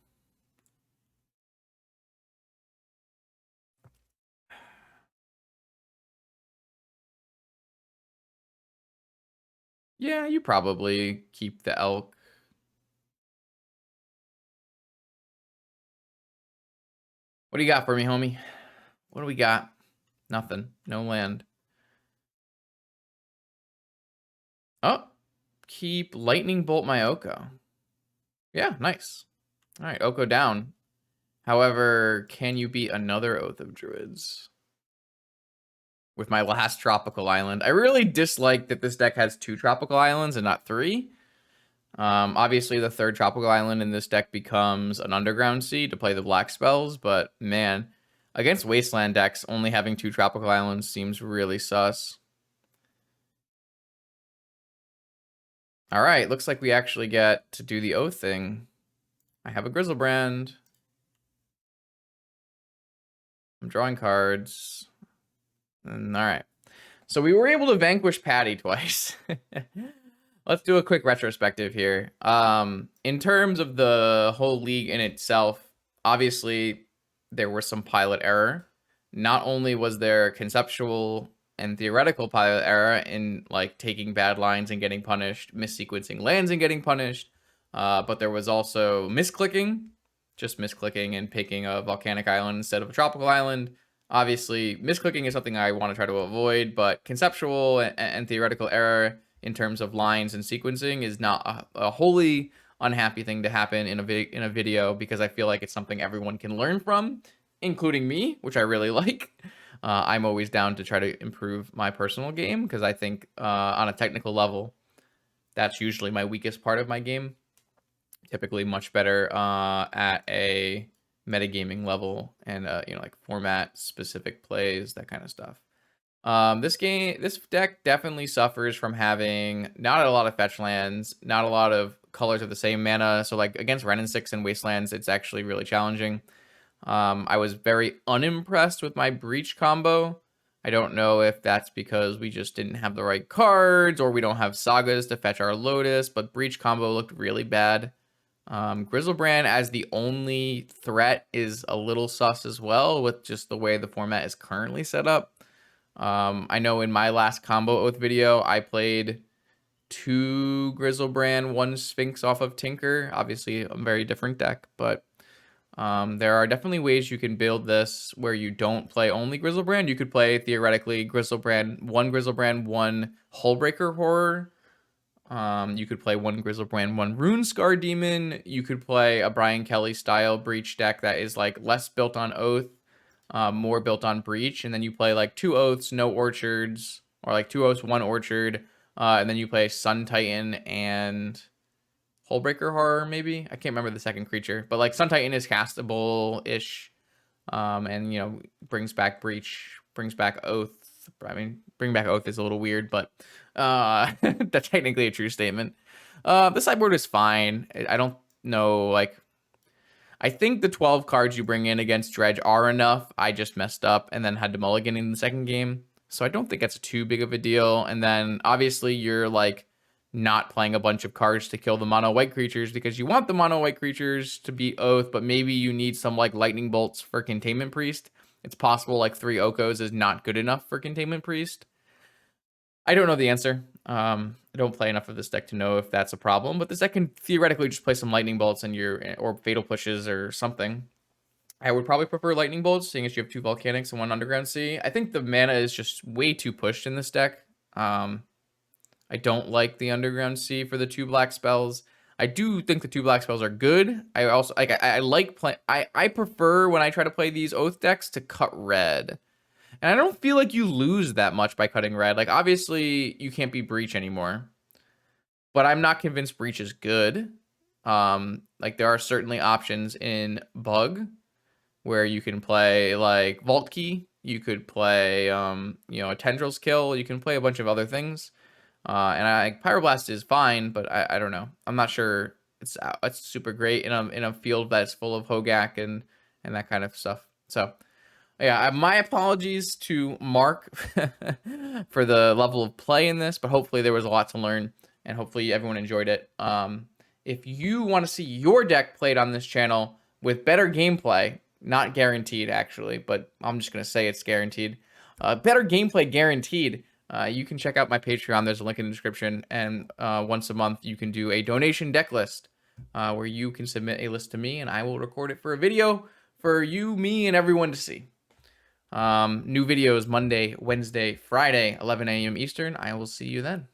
Yeah, you probably keep the elk. What do you got for me, homie? What do we got? Nothing. No land. Oh, keep lightning bolt my Oko. Yeah, nice. All right, Oko down. However, can you beat another Oath of Druids? With my last tropical island. I really dislike that this deck has 2 tropical islands and not 3. Obviously, the 3rd tropical island in this deck becomes an underground sea to play the black spells, but man, against wasteland decks, only having 2 tropical islands seems really sus. All right, looks like we actually get to do the Oath thing. I have a Grizzlebrand. I'm drawing cards. And, all right. So we were able to vanquish Patty twice. Let's do a quick retrospective here. In terms of the whole league in itself, obviously there was some pilot error. Not only was there conceptual and theoretical pilot error in like taking bad lines and getting punished, missequencing lands and getting punished, but there was also misclicking, just misclicking and picking a volcanic island instead of a tropical island. Obviously, misclicking is something I want to try to avoid, but conceptual and theoretical error in terms of lines and sequencing is not a wholly unhappy thing to happen in a video, because I feel like it's something everyone can learn from, including me, which I really like. I'm always down to try to improve my personal game, because I think on a technical level, that's usually my weakest part of my game. Typically much better at a metagaming level and you know, like format specific plays, that kind of stuff. This deck definitely suffers from having not a lot of fetch lands, not a lot of colors of the same mana. So like against Wrenn and 6 and Wastelands, it's actually really challenging. I was very unimpressed with my Breach combo. I don't know if that's because we just didn't have the right cards or we don't have sagas to fetch our Lotus, but Breach combo looked really bad. Grizzlebrand as the only threat is a little sus as well, with just the way the format is currently set up. I know in my last combo oath video, I played 2 Grizzlebrand, 1 Sphinx off of Tinker. Obviously, a very different deck, but there are definitely ways you can build this where you don't play only Grizzlebrand. You could play, theoretically, Grizzlebrand, 1 Hullbreaker Horror. You could play 1 Grizzlebrand, 1 Runescar Demon. You could play a Brian Kelly style Breach deck that is like less built on Oath, more built on Breach. And then you play like 2 Oaths, no Orchards, or like 2 Oaths, 1 Orchard. And then you play Sun Titan and Hullbreaker Horror, maybe? I can't remember the second creature. But like Sun Titan is castable-ish. And, you know, brings back Breach, brings back Oath. I mean, bring back Oath is a little weird, but that's technically a true statement. The sideboard is fine. I don't know, like, I think the 12 cards you bring in against Dredge are enough. I just messed up and then had to mulligan in the second game. So I don't think that's too big of a deal. And then obviously you're like not playing a bunch of cards to kill the mono white creatures because you want the mono white creatures to beat Oath, but maybe you need some like lightning bolts for Containment Priest. It's possible like 3 Okos is not good enough for Containment Priest. I don't know the answer. I don't play enough of this deck to know if that's a problem, but this deck can theoretically just play some lightning bolts and or fatal pushes or something. I would probably prefer lightning bolts, seeing as you have 2 volcanics and 1 underground sea. I think the mana is just way too pushed in this deck. I don't like the underground sea for the 2 black spells. I do think the 2 black spells are good. I also like I like play. I prefer when I try to play these Oath decks to cut red. And I don't feel like you lose that much by cutting red. Like, obviously, you can't be Breach anymore. But I'm not convinced Breach is good. Like, there are certainly options in Bug where you can play, like, Vault Key. You could play, you know, a Tendrils Kill. You can play a bunch of other things. And Pyroblast is fine, but I don't know. I'm not sure it's super great in a field that's full of Hogak and that kind of stuff. So... yeah, my apologies to Mark for the level of play in this, but hopefully there was a lot to learn, and hopefully everyone enjoyed it. if you want to see your deck played on this channel with better gameplay, not guaranteed actually, but I'm just going to say it's guaranteed, better gameplay guaranteed, you can check out my Patreon. There's a link in the description. And once a month, you can do a donation deck list where you can submit a list to me and I will record it for a video for you, me, and everyone to see. New videos Monday, Wednesday, Friday, 11 a.m. Eastern. I will see you then.